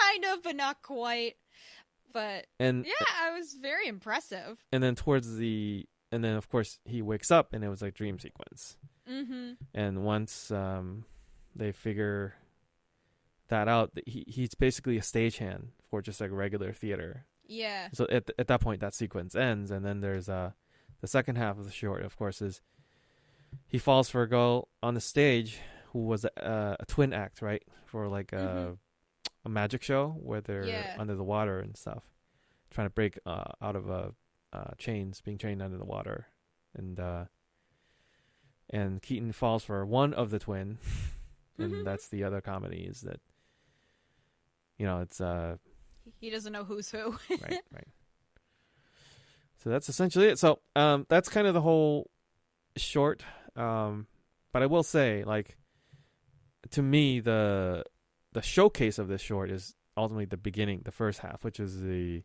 kind of, but not quite. But yeah, I was very impressive. And then of course he wakes up and it was like dream sequence. Mm-hmm. And once they figure that out, he's basically a stagehand for just like regular theater. Yeah. So at that point, that sequence ends, and then there's the second half of the short, of course, is he falls for a girl on the stage who was a twin act, right, for like a magic show where they're under the water and stuff, trying to break out of chains, being chained under the water, and Keaton falls for one of the twin, and that's the other comedy is that it's he doesn't know who's who. right. So that's essentially it. So that's kind of the whole short. But I will say, like, to me, the showcase of this short is ultimately the beginning, the first half, which is the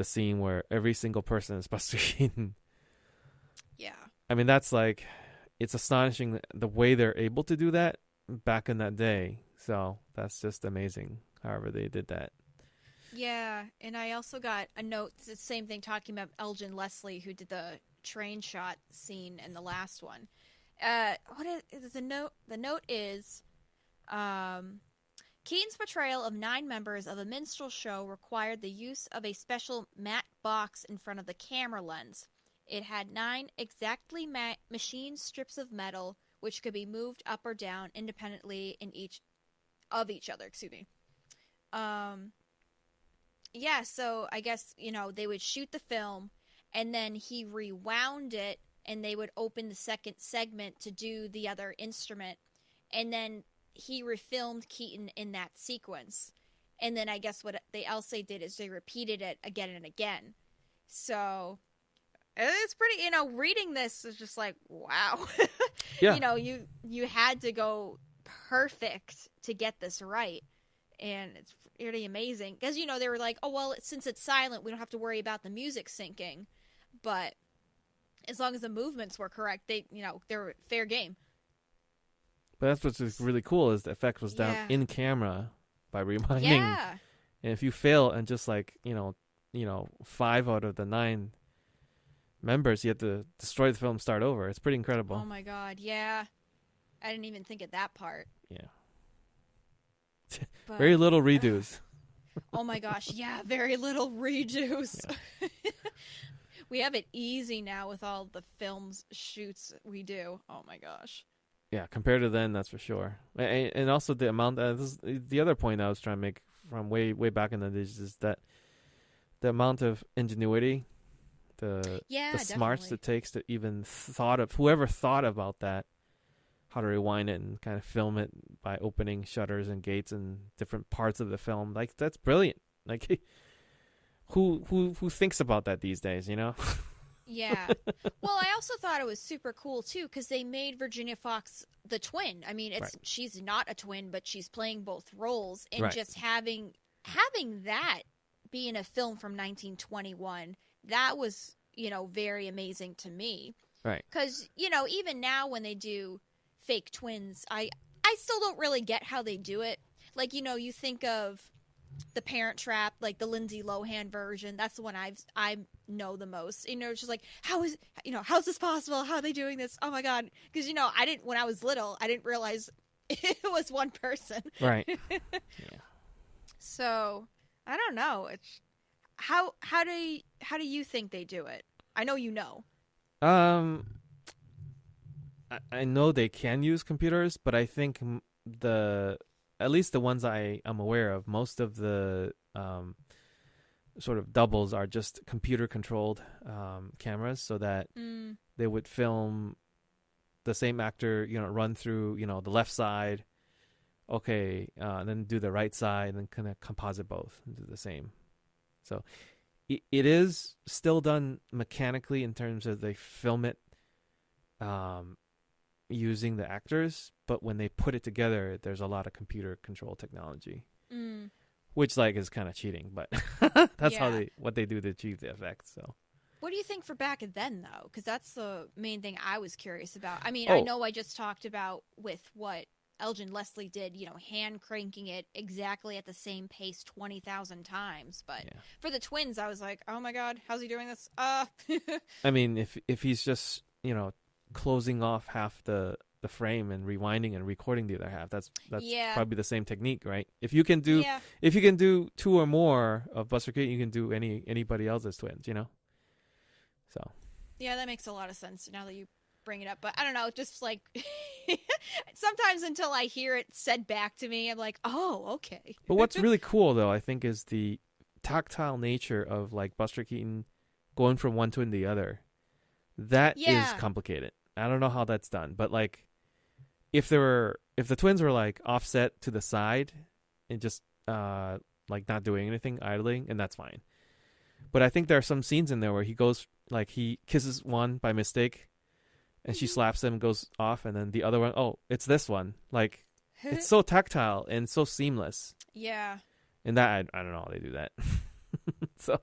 scene where every single person is Buster Keaton. Yeah. I mean, that's like, it's astonishing the way they're able to do that back in that day. So that's just amazing, however they did that. Yeah, and I also got a note, it's the same thing, talking about Elgin Leslie, who did the train shot scene in the last one. What is the note? The note is, Keaton's portrayal of 9 members of a minstrel show required the use of a special matte box in front of the camera lens. It had 9 exactly machined strips of metal, which could be moved up or down independently of each other. Excuse me. Yeah, so I guess, they would shoot the film, and then he rewound it, and they would open the second segment to do the other instrument, and then he refilmed Keaton in that sequence. And then I guess what they also did is they repeated it again and again. So it's pretty, reading this is just like, wow. Yeah. You had to go perfect to get this right. And it's pretty amazing. Because, they were like, oh, well, since it's silent, we don't have to worry about the music syncing. But as long as the movements were correct, they're fair game. But that's what's really cool is the effect was done in camera by reminding. Yeah. And if you fail and just like, 5 out of the 9 members, you have to destroy the film, start over. It's pretty incredible. Oh my god, yeah. I didn't even think of that part. Yeah. But, Very little redos. Oh my gosh, yeah, very little redos. Yeah. We have it easy now with all the films shoots we do. Oh my gosh. Yeah, compared to then, that's for sure. And also the amount. The other point I was trying to make from way back in the days is that the amount of ingenuity, the smarts it takes to even whoever thought about that, how to rewind it and kind of film it by opening shutters and gates and different parts of the film. Like, that's brilliant. Like, who thinks about that these days, you know? Yeah. Well, I also thought it was super cool too because they made Virginia Fox the twin. I mean, she's not a twin, but she's playing both roles, and just having that be in a film from 1921, that was, very amazing to me. Right. Because, even now when they do fake twins, I still don't really get how they do it. Like, you think of The Parent Trap, like the Lindsay Lohan version. That's the one I know the most. It's just like, how's this possible? How are they doing this? Oh my god! Because when I was little, I didn't realize it was one person. Right. Yeah. So I don't know. It's how do you think they do it? I know you know. I know they can use computers, but I think at least the ones I am aware of, most of the sort of doubles are just computer-controlled cameras, so that they would film the same actor, run through, the left side, and then do the right side, and then kind of composite both and do the same. So it is still done mechanically in terms of they film it using the actors, but when they put it together, there's a lot of computer control technology, which is kind of cheating, but that's what they do to achieve the effect. So, what do you think for back then, though? Because that's the main thing I was curious about. I mean, I know I just talked about with what Elgin Leslie did, hand cranking it exactly at the same pace 20,000 times. But for the twins, I was like, oh my god, how's he doing this? I mean, if he's just closing off half the frame and rewinding and recording the other half, that's probably the same technique, right? If you can do two or more of Buster Keaton, you can do anybody else's twins, So yeah, that makes a lot of sense now that you bring it up. But I don't know, just like sometimes until I hear it said back to me, I'm like, oh, okay. But what's really cool though, I think, is the tactile nature of like Buster Keaton going from one twin to the other. That is complicated. I don't know how that's done, but like if the twins were like offset to the side and just like not doing anything, idling, and that's fine. But I think there are some scenes in there where he goes, like, he kisses one by mistake and she slaps him and goes off, and then the other one, oh, it's this one. Like, it's so tactile and so seamless. Yeah. And that I don't know how they do that. So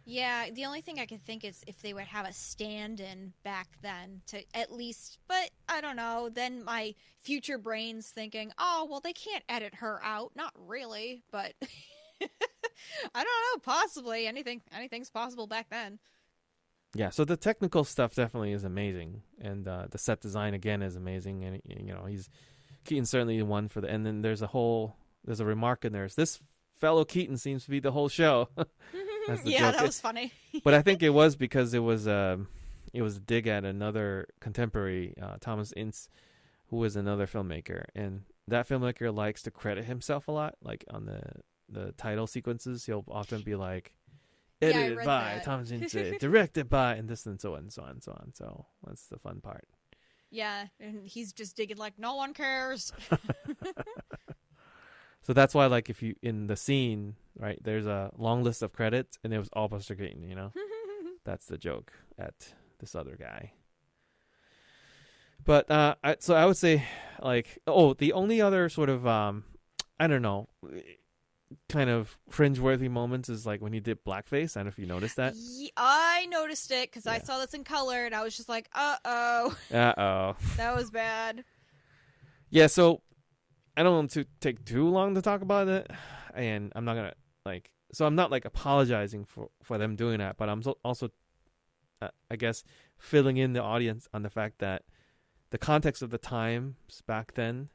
yeah, the only thing I could think is if they would have a stand-in back then to at least, but I don't know, then my future brain's thinking, oh, well, they can't edit her out. Not really, but I don't know, possibly. Anything's possible back then. Yeah, so the technical stuff definitely is amazing, and the set design, again, is amazing, and, Keaton's certainly the one for the, and then there's a remark in there, this fellow Keaton seems to be the whole show. Yeah, that was funny. But I think it was because it was a dig at another contemporary, Thomas Ince, who was another filmmaker, and that filmmaker likes to credit himself a lot. Like on the title sequences, he'll often be like, edited by Thomas Ince, directed by, and this and so on and so on and so on. So that's the fun part. Yeah, and he's just digging like no one cares. So that's why, like, if you in the scene, right, there's a long list of credits, and it was all Buster Keaton, That's the joke at this other guy. But so I would say, like, the only other sort of I don't know, kind of cringeworthy moments is like when he did blackface. I don't know if you noticed that. Yeah, I noticed it because I saw this in color, and I was just like, uh-oh. That was bad. Yeah, so I don't want to take too long to talk about it, and I'm not gonna I'm not like apologizing for them doing that, but I'm also I guess, filling in the audience on the fact that the context of the times back then,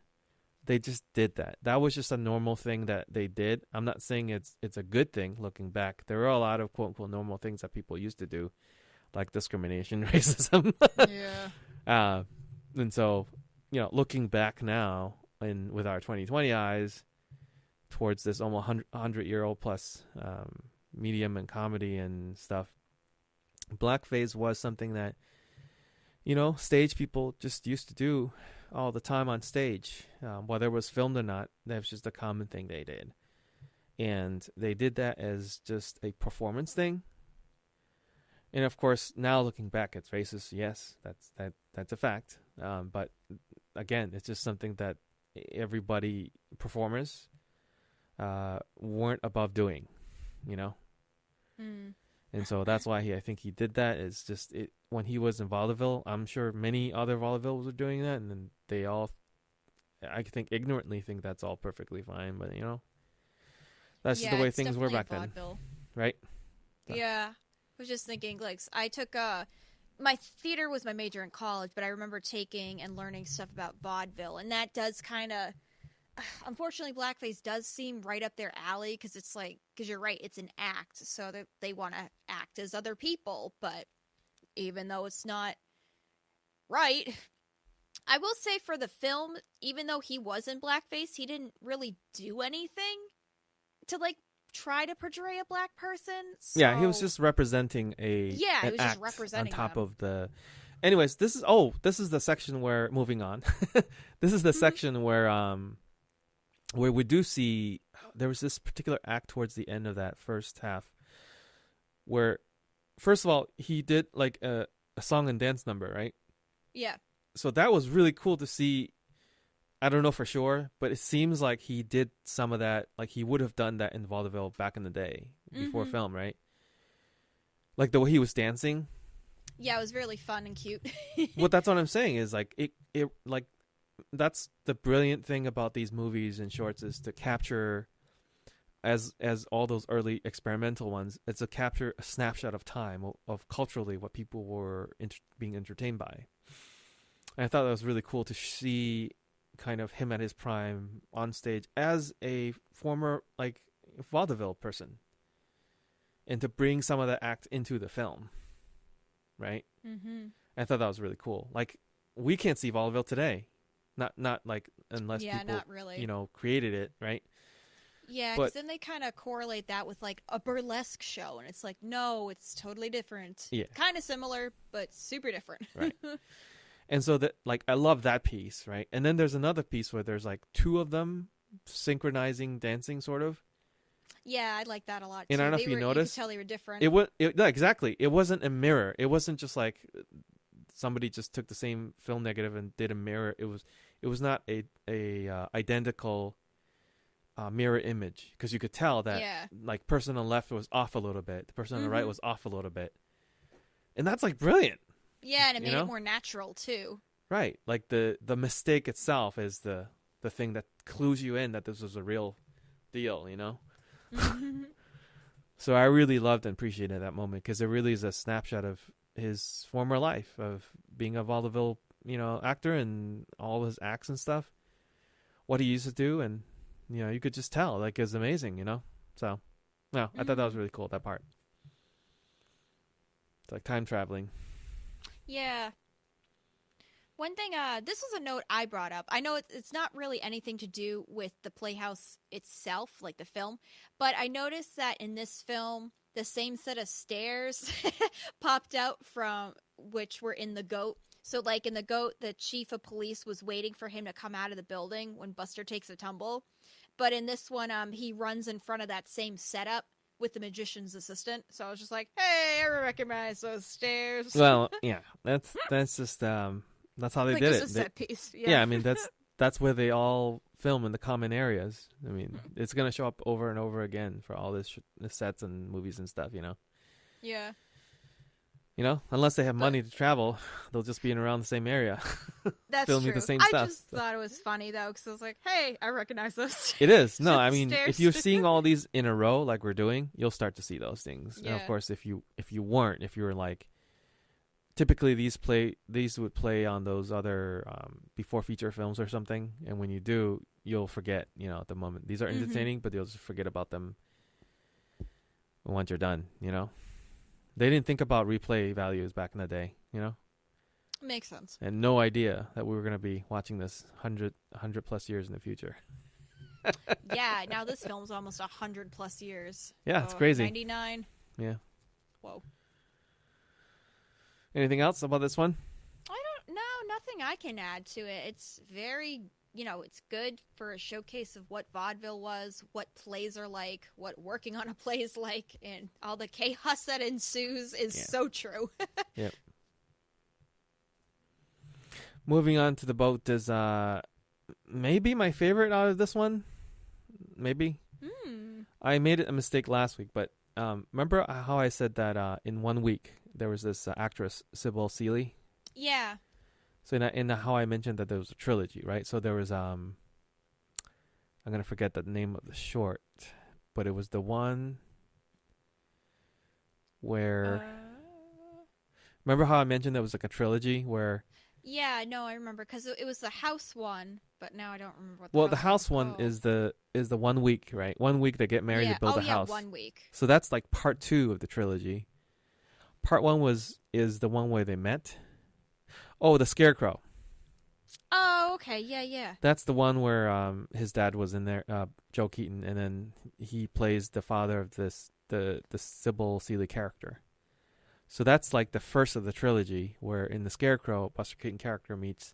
they just did that. That was just a normal thing that they did. I'm not saying it's a good thing looking back. There are a lot of quote unquote normal things that people used to do, like discrimination, racism. Yeah. And so, looking back now and with our 2020 eyes towards this almost 100-year-old plus medium and comedy and stuff, blackface was something that, stage people just used to do all the time on stage, whether it was filmed or not. That was just a common thing they did, and they did that as just a performance thing. And of course, now looking back, it's racist. Yes, that's a fact. But again, it's just something that everybody performers weren't above doing, And so that's why I think he did that. Is just it when he was in vaudeville. I'm sure many other vaudevilles were doing that, and then they all, I think, ignorantly think that's all perfectly fine. But that's just the way things were back then, right? So. Yeah, I was just thinking. Like, I took my theater was my major in college, but I remember taking and learning stuff about vaudeville, and that does kind of. Unfortunately, blackface does seem right up their alley because you're right, it's an act, so they want to act as other people, but even though it's not right, I will say for the film, even though he was in blackface, he didn't really do anything to try to portray a black person. So... Yeah, he was just representing an act on top of the. Anyways, this is the section where moving on. This is the section where we do see there was this particular act towards the end of that first half where, first of all, he did a song and dance number, right? Yeah. So that was really cool to see. I don't know for sure, but it seems like he did some of that. Like he would have done that in vaudeville back in the day before film, right? Like the way he was dancing. Yeah, it was really fun and cute. Well, that's what I'm saying is it that's the brilliant thing about these movies and shorts is to capture, as all those early experimental ones, it's to capture a snapshot of time of culturally what people were being entertained by. And I thought that was really cool to see kind of him at his prime on stage as a former vaudeville person, and to bring some of that act into the film, right? I thought that was really cool. We can't see vaudeville today. Not unless people, not really. Created it, right? Yeah, because then they kind of correlate that with a burlesque show, and it's no, it's totally different. Yeah, kind of similar, but super different. Right. And so that I love that piece, right? And then there's another piece where there's two of them synchronizing, dancing, sort of. Yeah, I like that a lot. And I don't know if you noticed, you could tell they were different. Exactly. It wasn't a mirror. It wasn't just somebody just took the same film negative and did a mirror. It was not a identical mirror image, because you could tell that person on the left was off a little bit, the person on the right was off a little bit, and that's brilliant. Yeah, and it made it more natural too. Right, the mistake itself is the thing that clues you in that this was a real deal, So I really loved and appreciated that moment, because it really is a snapshot of his former life of being a vaudeville, actor, and all his acts and stuff, what he used to do, and you could just tell it was amazing, So, no, I thought that was really cool, that part. It's time traveling. Yeah. One thing, this was a note I brought up. I know it's not really anything to do with the Playhouse itself, the film, but I noticed that in this film, the same set of stairs popped out from which were in The Goat. So, in The Goat, the chief of police was waiting for him to come out of the building when Buster takes a tumble. But in this one, he runs in front of that same setup with the magician's assistant. So I was just like, hey, I recognize those stairs. Well, yeah, that's just that's how they did it. A set piece. Yeah, I mean that's where they all film in the common areas. I mean, it's gonna show up over and over again for all this the sets and movies and stuff. Yeah. Unless they have money to travel, they'll just be in around the same area. That's filming true. the same stuff. I just thought it was funny though, because I was like, "Hey, I recognize those." It is. No, I mean, if you're seeing all these in a row like we're doing, you'll start to see those things. Yeah. And of course, if you were typically these would play on those other before feature films or something, and when you do, you'll forget, at the moment. These are entertaining, but you'll just forget about them once you're done, They didn't think about replay values back in the day, Makes sense. And no idea that we were going to be watching this 100 plus years in the future. Yeah, now this film's almost 100 plus years. Yeah, it's crazy. 99. Yeah. Whoa. Anything else about this one? Nothing I can add to it. It's very, it's good for a showcase of what vaudeville was, what plays are like, what working on a play is like, and all the chaos that ensues is so true. Yep. Moving on to the boat is maybe my favorite out of this one. Maybe. I made a mistake last week, but remember how I said that in 1 week there was this actress, Sybil Seeley? Yeah. So in how I mentioned that there was a trilogy, right? So there was I'm going to forget the name of the short, but it was the one where remember how I mentioned there was like a trilogy where Yeah, no, I remember because it was the house one, but now I don't remember what. The house one is the 1 week, right? 1 week they get married to build a house. 1 week. So that's like part 2 of the trilogy. Part 1 is the one where they met. Oh, the Scarecrow. Oh, okay, yeah. That's the one where his dad was in there, Joe Keaton, and then he plays the father of the Sybil Seeley character. So that's like the first of the trilogy, where in the Scarecrow, Buster Keaton character meets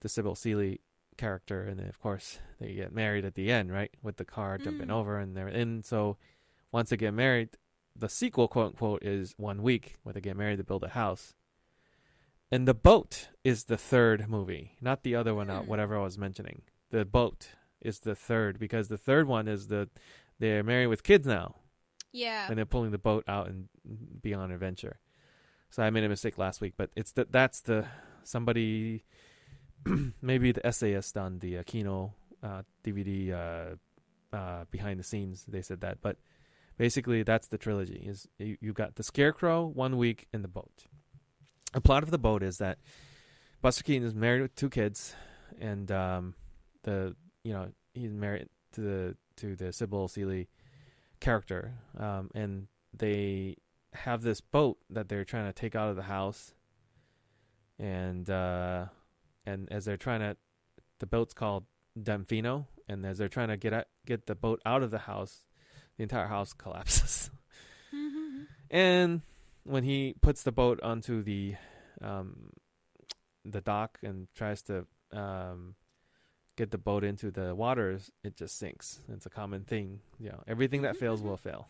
the Sybil Seeley character, and then of course they get married at the end, right, with the car jumping over, and so once they get married, the sequel, quote unquote, is 1 week where they get married to build a house. And the boat is the third movie, not the other one out, whatever I was mentioning. The boat is the third, because the third one is they're married with kids now. Yeah. And they're pulling the boat out and be on an adventure. So I made a mistake last week, but that's somebody, maybe the essayist on the Kino DVD behind the scenes, they said that. But basically that's the trilogy. Is you've got the Scarecrow, 1 week, and the boat. The plot of the boat is that Buster Keaton is married with 2 kids, and he's married to the Sybil Seeley character, and they have this boat that they're trying to take out of the house, and as they're trying to, the boat's called Damfino, and as they're trying to get the boat out of the house, the entire house collapses. And when he puts the boat onto the dock and tries to get the boat into the waters, it just sinks. It's a common thing. Everything that fails will fail.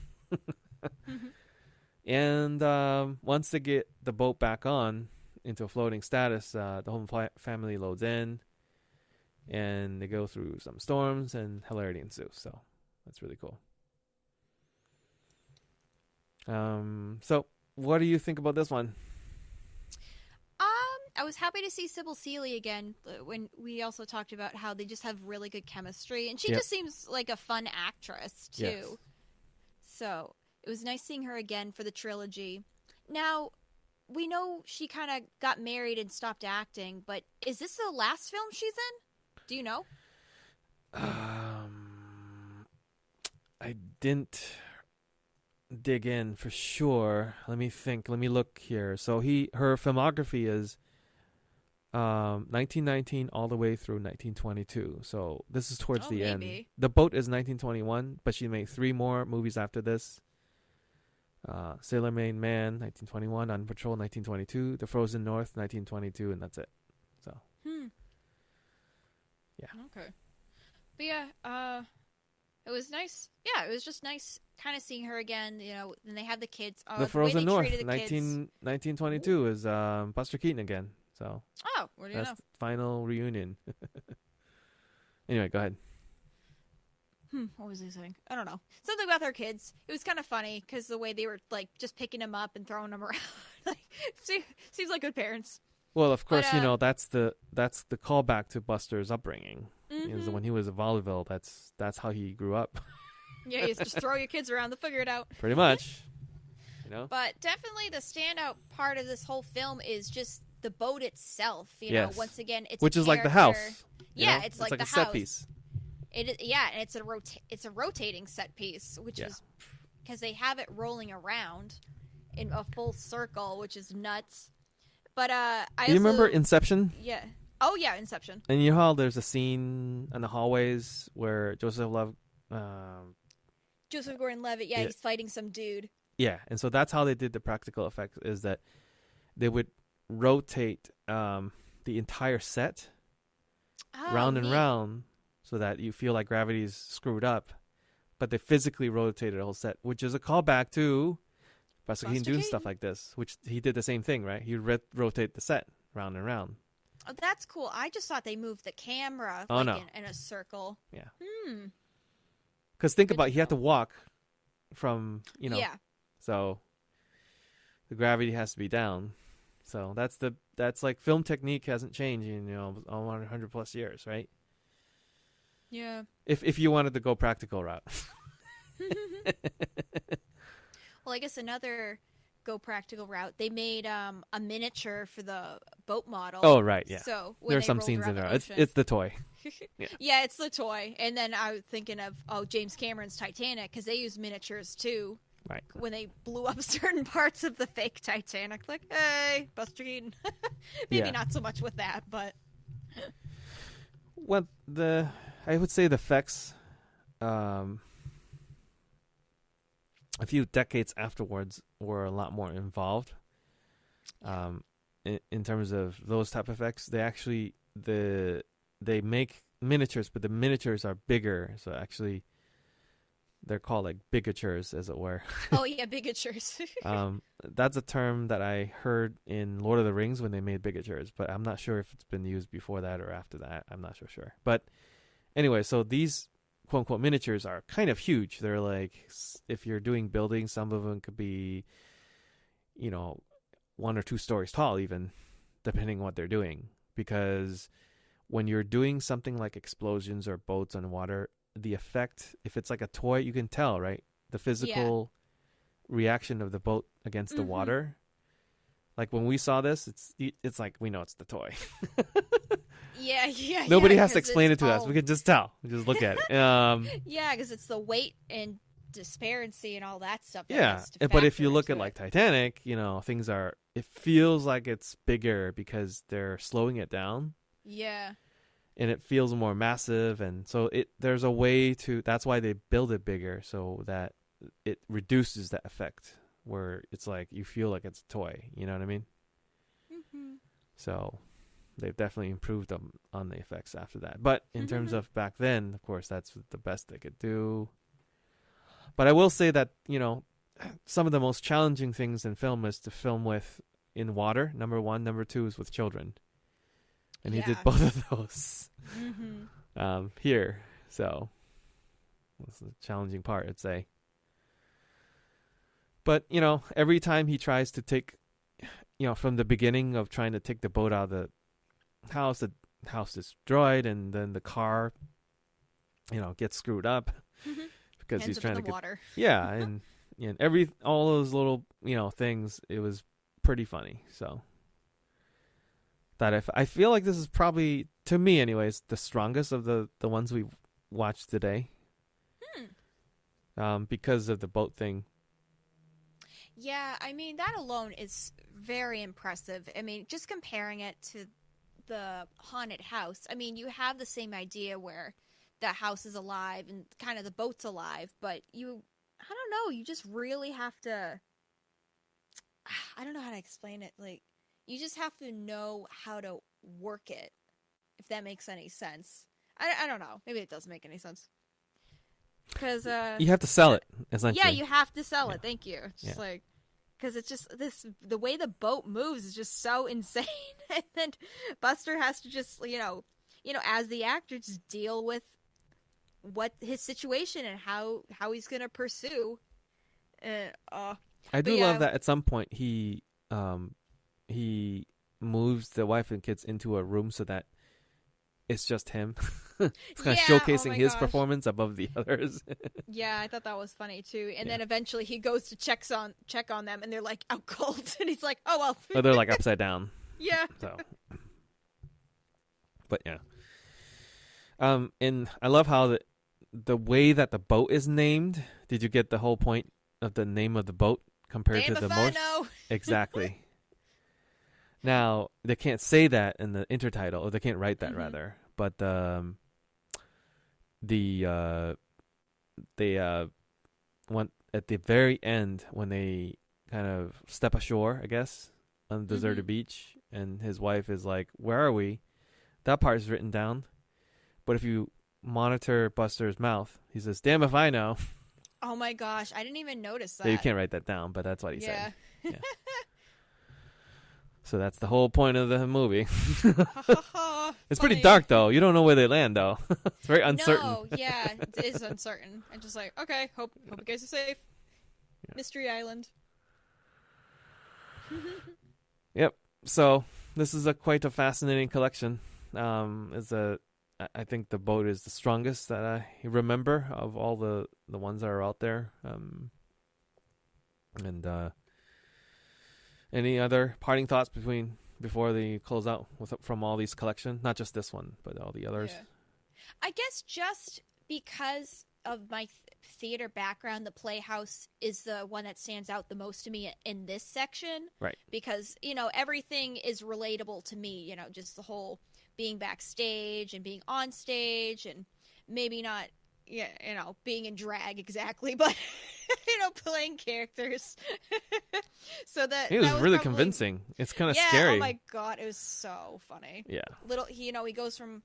And once they get the boat back on into a floating status, the whole family loads in, and they go through some storms, and hilarity ensues. So that's really cool. So what do you think about this one? I was happy to see Sybil Seeley again. When we also talked about how they just have really good chemistry, and she just seems like a fun actress too. Yes. So it was nice seeing her again for the trilogy. Now we know she kind of got married and stopped acting, but is this the last film she's in? Do you know? I didn't dig in for sure. Let me think. Let me look here. So her filmography is 1919 all the way through 1922. So this is towards the end. The Boat is 1921, but she made 3 more movies after this. Sailor Man, 1921, On Patrol, 1922, The Frozen North, 1922, and that's it. So. Yeah. Okay. But yeah, it was nice. Yeah, it was just nice kind of seeing her again, and they had the kids. The Frozen North, 1922 is Buster Keaton again. So what do you know? That's the final reunion. Anyway, go ahead. What was he saying? I don't know. Something about their kids. It was kind of funny because the way they were like just picking them up and throwing them around. Seems like good parents. Well, of course, that's the callback to Buster's upbringing. Is when he was in vaudeville, that's how he grew up. Yeah, you just throw your kids around, they'll figure it out. Pretty much. You know. But definitely the standout part of this whole film is just the boat itself. You know, Yes. once again, it's Which a is like the character- house. Yeah, know? it's like the a set house. piece. It is, yeah, and it's a rotating set piece, which is because they have it rolling around in a full circle, which is nuts. But Do you remember Inception? Yeah. Oh yeah, Inception. And you know how there's a scene in the hallways where Joseph Gordon-Levitt, Yeah. he's fighting some dude. Yeah, and so that's how they did the practical effects, is that they would rotate the entire set round and round so that you feel like gravity's screwed up, but they physically rotated the whole set, which is a callback to Buster Keaton doing stuff like this, which he did the same thing, right? He would rotate the set round and round. Oh, that's cool. I just thought they moved the camera Oh, no. in a circle. Yeah. Hmm. Because think about it, he had to walk from, Yeah. so the gravity has to be down. So that's like film technique hasn't changed in 100 plus years, right? Yeah. If you wanted to go practical route. Well, I guess another go practical route. They made a miniature for the boat model. Oh right, yeah. So there are some scenes in there. It's the toy. Yeah, it's the toy. And then I was thinking of James Cameron's Titanic, because they used miniatures too. Right. When they blew up certain parts of the fake Titanic, like, hey, Buster Keaton. Maybe not so much with that, but. Well, I would say the effects, a few decades afterwards, were a lot more involved. In terms of those type of effects, they make miniatures, but the miniatures are bigger. So actually, they're called like bigatures, as it were. Oh yeah, bigatures. That's a term that I heard in Lord of the Rings when they made bigatures, but I'm not sure if it's been used before that or after that. I'm not so sure. But anyway, so these quote unquote miniatures are kind of huge. They're like, if you're doing buildings, some of them could be, 1 or 2 stories tall, even depending on what they're doing. Because when you're doing something like explosions or boats on water, the effect, if it's like a toy, you can tell, right? The physical reaction of the boat against the water. Like when we saw this, it's like we know it's the toy. Yeah. Nobody has to explain it to us. We can just tell. We just look at it. Yeah, because it's the weight and disparity and all that stuff. Yeah, but if you look at like Titanic, things are. It feels like it's bigger because they're slowing it down. Yeah. And it feels more massive, and so there's a way to. That's why they build it bigger, so that it reduces that effect where it's like you feel like it's a toy. You know what I mean? Mm-hmm. So they've definitely improved them on the effects after that. But in terms of back then, of course, that's the best they could do. But I will say that some of the most challenging things in film is to film in water. Number 1, number 2 is with children. And he did both of those here. So that's the challenging part, I'd say. But, every time he tries to take, from the beginning of trying to take the boat out of the house is destroyed, and then the car, gets screwed up because he's trying to get water. Yeah, and all those little, things, it was pretty funny. So that I feel like this is probably, to me anyways, the strongest of the ones we watched today. Because of the boat thing. Yeah, I mean, that alone is very impressive. I mean, just comparing it to the haunted house, I mean, you have the same idea where the house is alive and kind of the boat's alive, but I don't know, you just really have to, I don't know how to explain it, like, you just have to know how to work it, if that makes any sense. I don't know. Maybe it doesn't make any sense. Because you have to sell it, essentially. Yeah, you have to sell it. Thank you. Just like, because it's just the way the boat moves is just so insane, and then Buster has to just as the actor, just deal with what his situation and how he's gonna pursue. I do love that at some point he moves the wife and kids into a room so that it's just him. It's kind of Yeah, showcasing oh my his gosh. performance above the others. Yeah, I thought that was funny too. And Yeah. then eventually he goes to check on them, and they're like out cold, and he's like, "Oh well." Or they're like upside down. Yeah. So, but yeah. And I love how the way that the boat is named. Did you get the whole point of the name of the boat compared Damn to the if I most? know. Exactly. Now they can't say that in the intertitle, or they can't write that Mhm. rather. But they want at the very end when they kind of step ashore, I guess, on the deserted Mhm. beach, and his wife is like, "Where are we?" That part is written down, but if you monitor Buster's mouth, he says, "Damn if I know." Oh my gosh, I didn't even notice that. So you can't write that down, but that's what he Yeah. said. Yeah. So that's the whole point of the movie. It's pretty Funny. dark though. You don't know where they land though. It's very uncertain. No, yeah, it is uncertain. I'm just like, okay, hope you guys are safe. Yeah. Mystery Island. Yep. So this is quite a fascinating collection. I think the boat is the strongest that I remember of all the ones that are out there. And any other parting thoughts before they close out from all these collection? Not just this one, but all the others. Yeah. I guess just because of my theater background, the Playhouse is the one that stands out the most to me in this section. Right. Because, everything is relatable to me, just the whole being backstage and being on stage and maybe not, being in drag exactly, but, playing characters. So that He was that really probably... convincing. It's kind of Yeah, scary. oh my God, it was so funny. Yeah. He goes from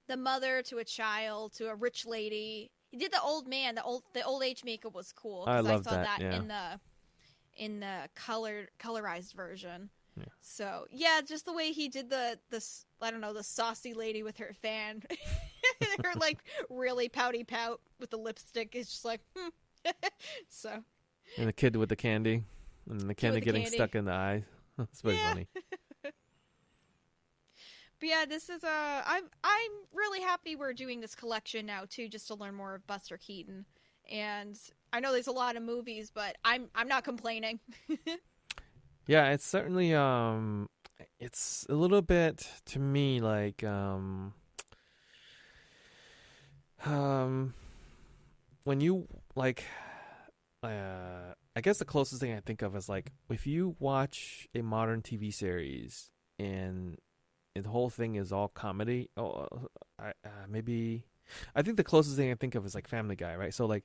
the mother to a child to a rich lady. He did the old man. The old age makeup was cool. I 'Cause love saw that, yeah. in the colorized version. Yeah. So yeah, just the way he did the I don't know, the saucy lady with her fan, her like really pouty pout with the lipstick is just like, So. And the kid with the candy, and the candy with the getting candy. stuck in the eye. It's very funny. But yeah, this is I'm really happy we're doing this collection now too, just to learn more of Buster Keaton. And I know there's a lot of movies, but I'm not complaining. Yeah, it's certainly it's a little bit to me like when you like I guess the closest thing I think of is like if you watch a modern TV series and the whole thing is all comedy. Maybe I think the closest thing I think of is like Family Guy, right? So like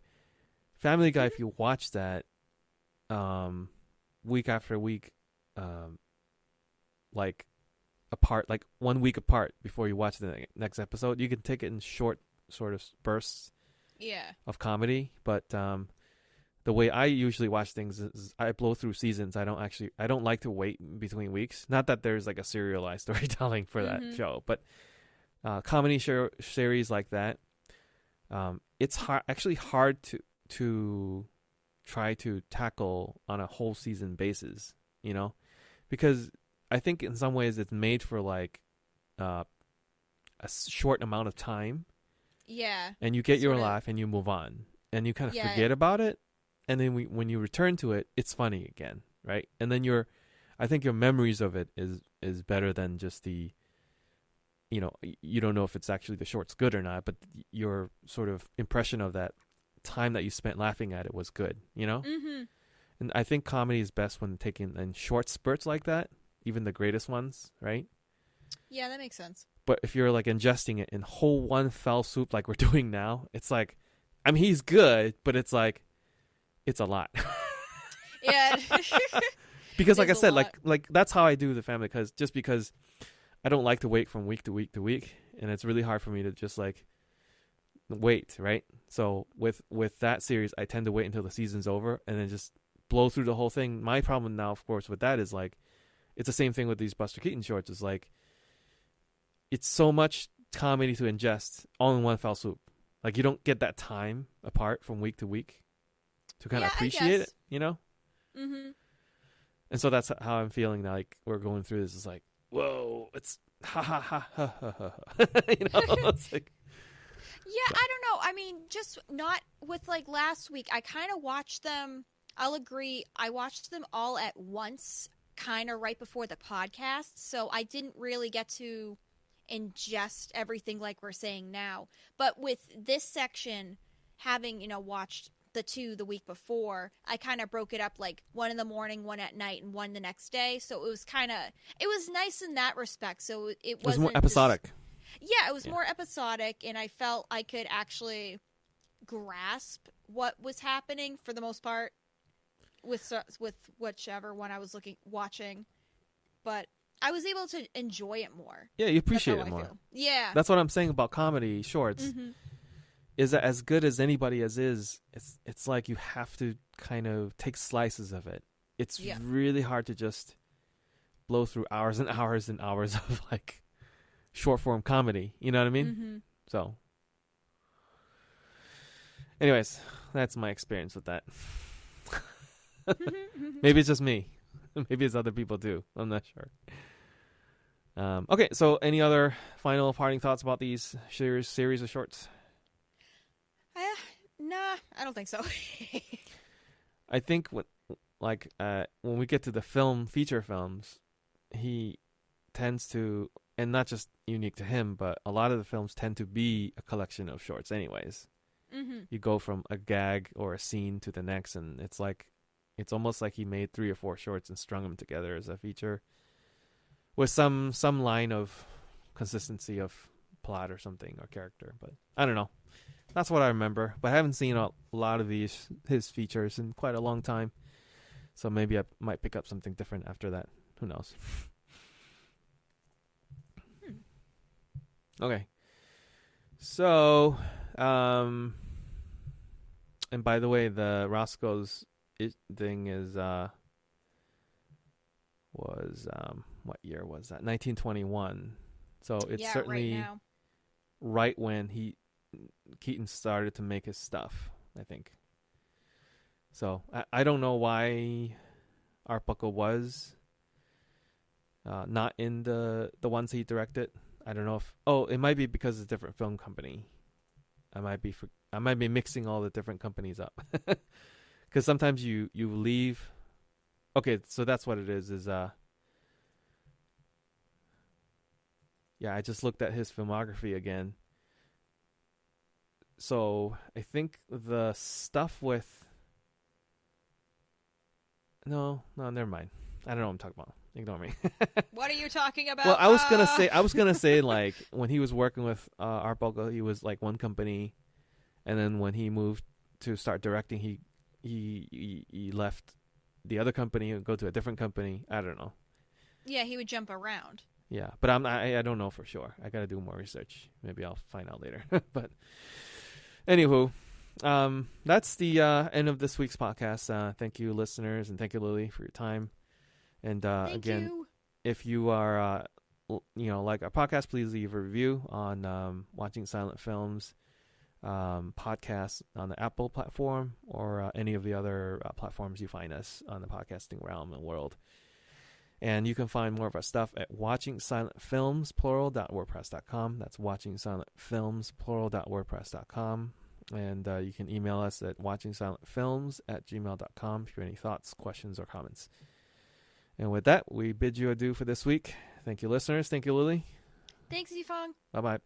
Family Guy, if you watch that week after week, like apart, like 1 week apart before you watch the next episode, you can take it in short sort of bursts of comedy. But the way I usually watch things is I blow through seasons. I don't like to wait between weeks. Not that there's like a serialized storytelling for that show, but comedy series like that, it's actually hard to try to tackle on a whole season basis, because I think in some ways it's made for like a short amount of time. Yeah. And you get your laugh and you move on and you kind of forget about it. And then when you return to it, it's funny again, right? And then I think your memories of it is better than just the, you don't know if it's actually the short's good or not, but your sort of impression of that time that you spent laughing at it was good, Mm-hmm. And I think comedy is best when taken in short spurts like that, even the greatest ones, right? Yeah, that makes sense. But if you're like ingesting it in whole one fell swoop like we're doing now, it's like, I mean, he's good, but it's like, it's a lot. Yeah. Because like I said, like that's how I do the Family, because I don't like to wait from week to week to week, and it's really hard for me to just like wait, right? So with that series, I tend to wait until the season's over and then just blow through the whole thing. My problem now, of course, with that is like it's the same thing with these Buster Keaton shorts. It's like it's so much comedy to ingest all in one fell swoop. Like you don't get that time apart from week to week to kind of appreciate it, Mm-hmm. And so that's how I'm feeling now. Like we're going through this. It's like whoa, it's ha ha ha ha ha ha. It's like, Yeah, I don't know. I mean, just not with like last week. I kind of watched them. I'll agree. I watched them all at once, kind of right before the podcast. So I didn't really get to ingest everything like we're saying now. But with this section, having, watched the two the week before, I kind of broke it up like one in the morning, one at night, and one the next day. So it was nice in that respect. So it was more wasn't episodic. Yeah, it was more episodic, and I felt I could actually grasp what was happening for the most part with whichever one I was watching. But I was able to enjoy it more. Yeah, you appreciate it more. Feel. Yeah. That's what I'm saying about comedy shorts. Mm-hmm. Is that as good as anybody is, it's like you have to kind of take slices of it. It's really hard to just blow through hours and hours and hours of like short form comedy. You know what I mean? Mm-hmm. So anyways, that's my experience with that. Maybe it's just me. Maybe it's other people too. I'm not sure. Okay, so any other final parting thoughts about these series of shorts? Nah, I don't think so. I think when we get to the feature films, he tends to, and not just unique to him, but a lot of the films tend to be a collection of shorts anyways. Mm-hmm. You go from a gag or a scene to the next, and it's almost like he made 3 or 4 shorts and strung them together as a feature with some line of consistency of plot or something or character. But I don't know. That's what I remember. But I haven't seen a lot of his features in quite a long time. So maybe I might pick up something different after that. Who knows? Okay. So, and by the way, the Roscoe's thing is what year was that? 1921. So it's certainly right when Keaton started to make his stuff, I think. So I don't know why Art Buckle was not in the ones he directed. I don't know if it might be because it's a different film company. I might be mixing all the different companies up. Because sometimes you leave. Okay, so that's what it is. I just looked at his filmography again. So I think the stuff with no, never mind. I don't know what I'm talking about. Ignore me. What are you talking about? Well, I was gonna say like when he was working with Art Buckle, he was like one company, and then when he moved to start directing, he left the other company and go to a different company. I don't know. Yeah, he would jump around. Yeah, but I don't know for sure. I gotta do more research. Maybe I'll find out later. But anywho, that's the end of this week's podcast. Thank you, listeners, and thank you, Lily, for your time. And again, if you are like our podcast, please leave a review on Watching Silent Films podcast on the Apple platform or any of the other platforms you find us on the podcasting realm and world. And you can find more of our stuff at watchingsilentfilms.wordpress.com. That's watchingsilentfilms.wordpress.com. And you can email us at watchingsilentfilms@gmail.com if you have any thoughts, questions, or comments. And with that, we bid you adieu for this week. Thank you, listeners. Thank you, Lily. Thanks, Yifong. Bye-bye.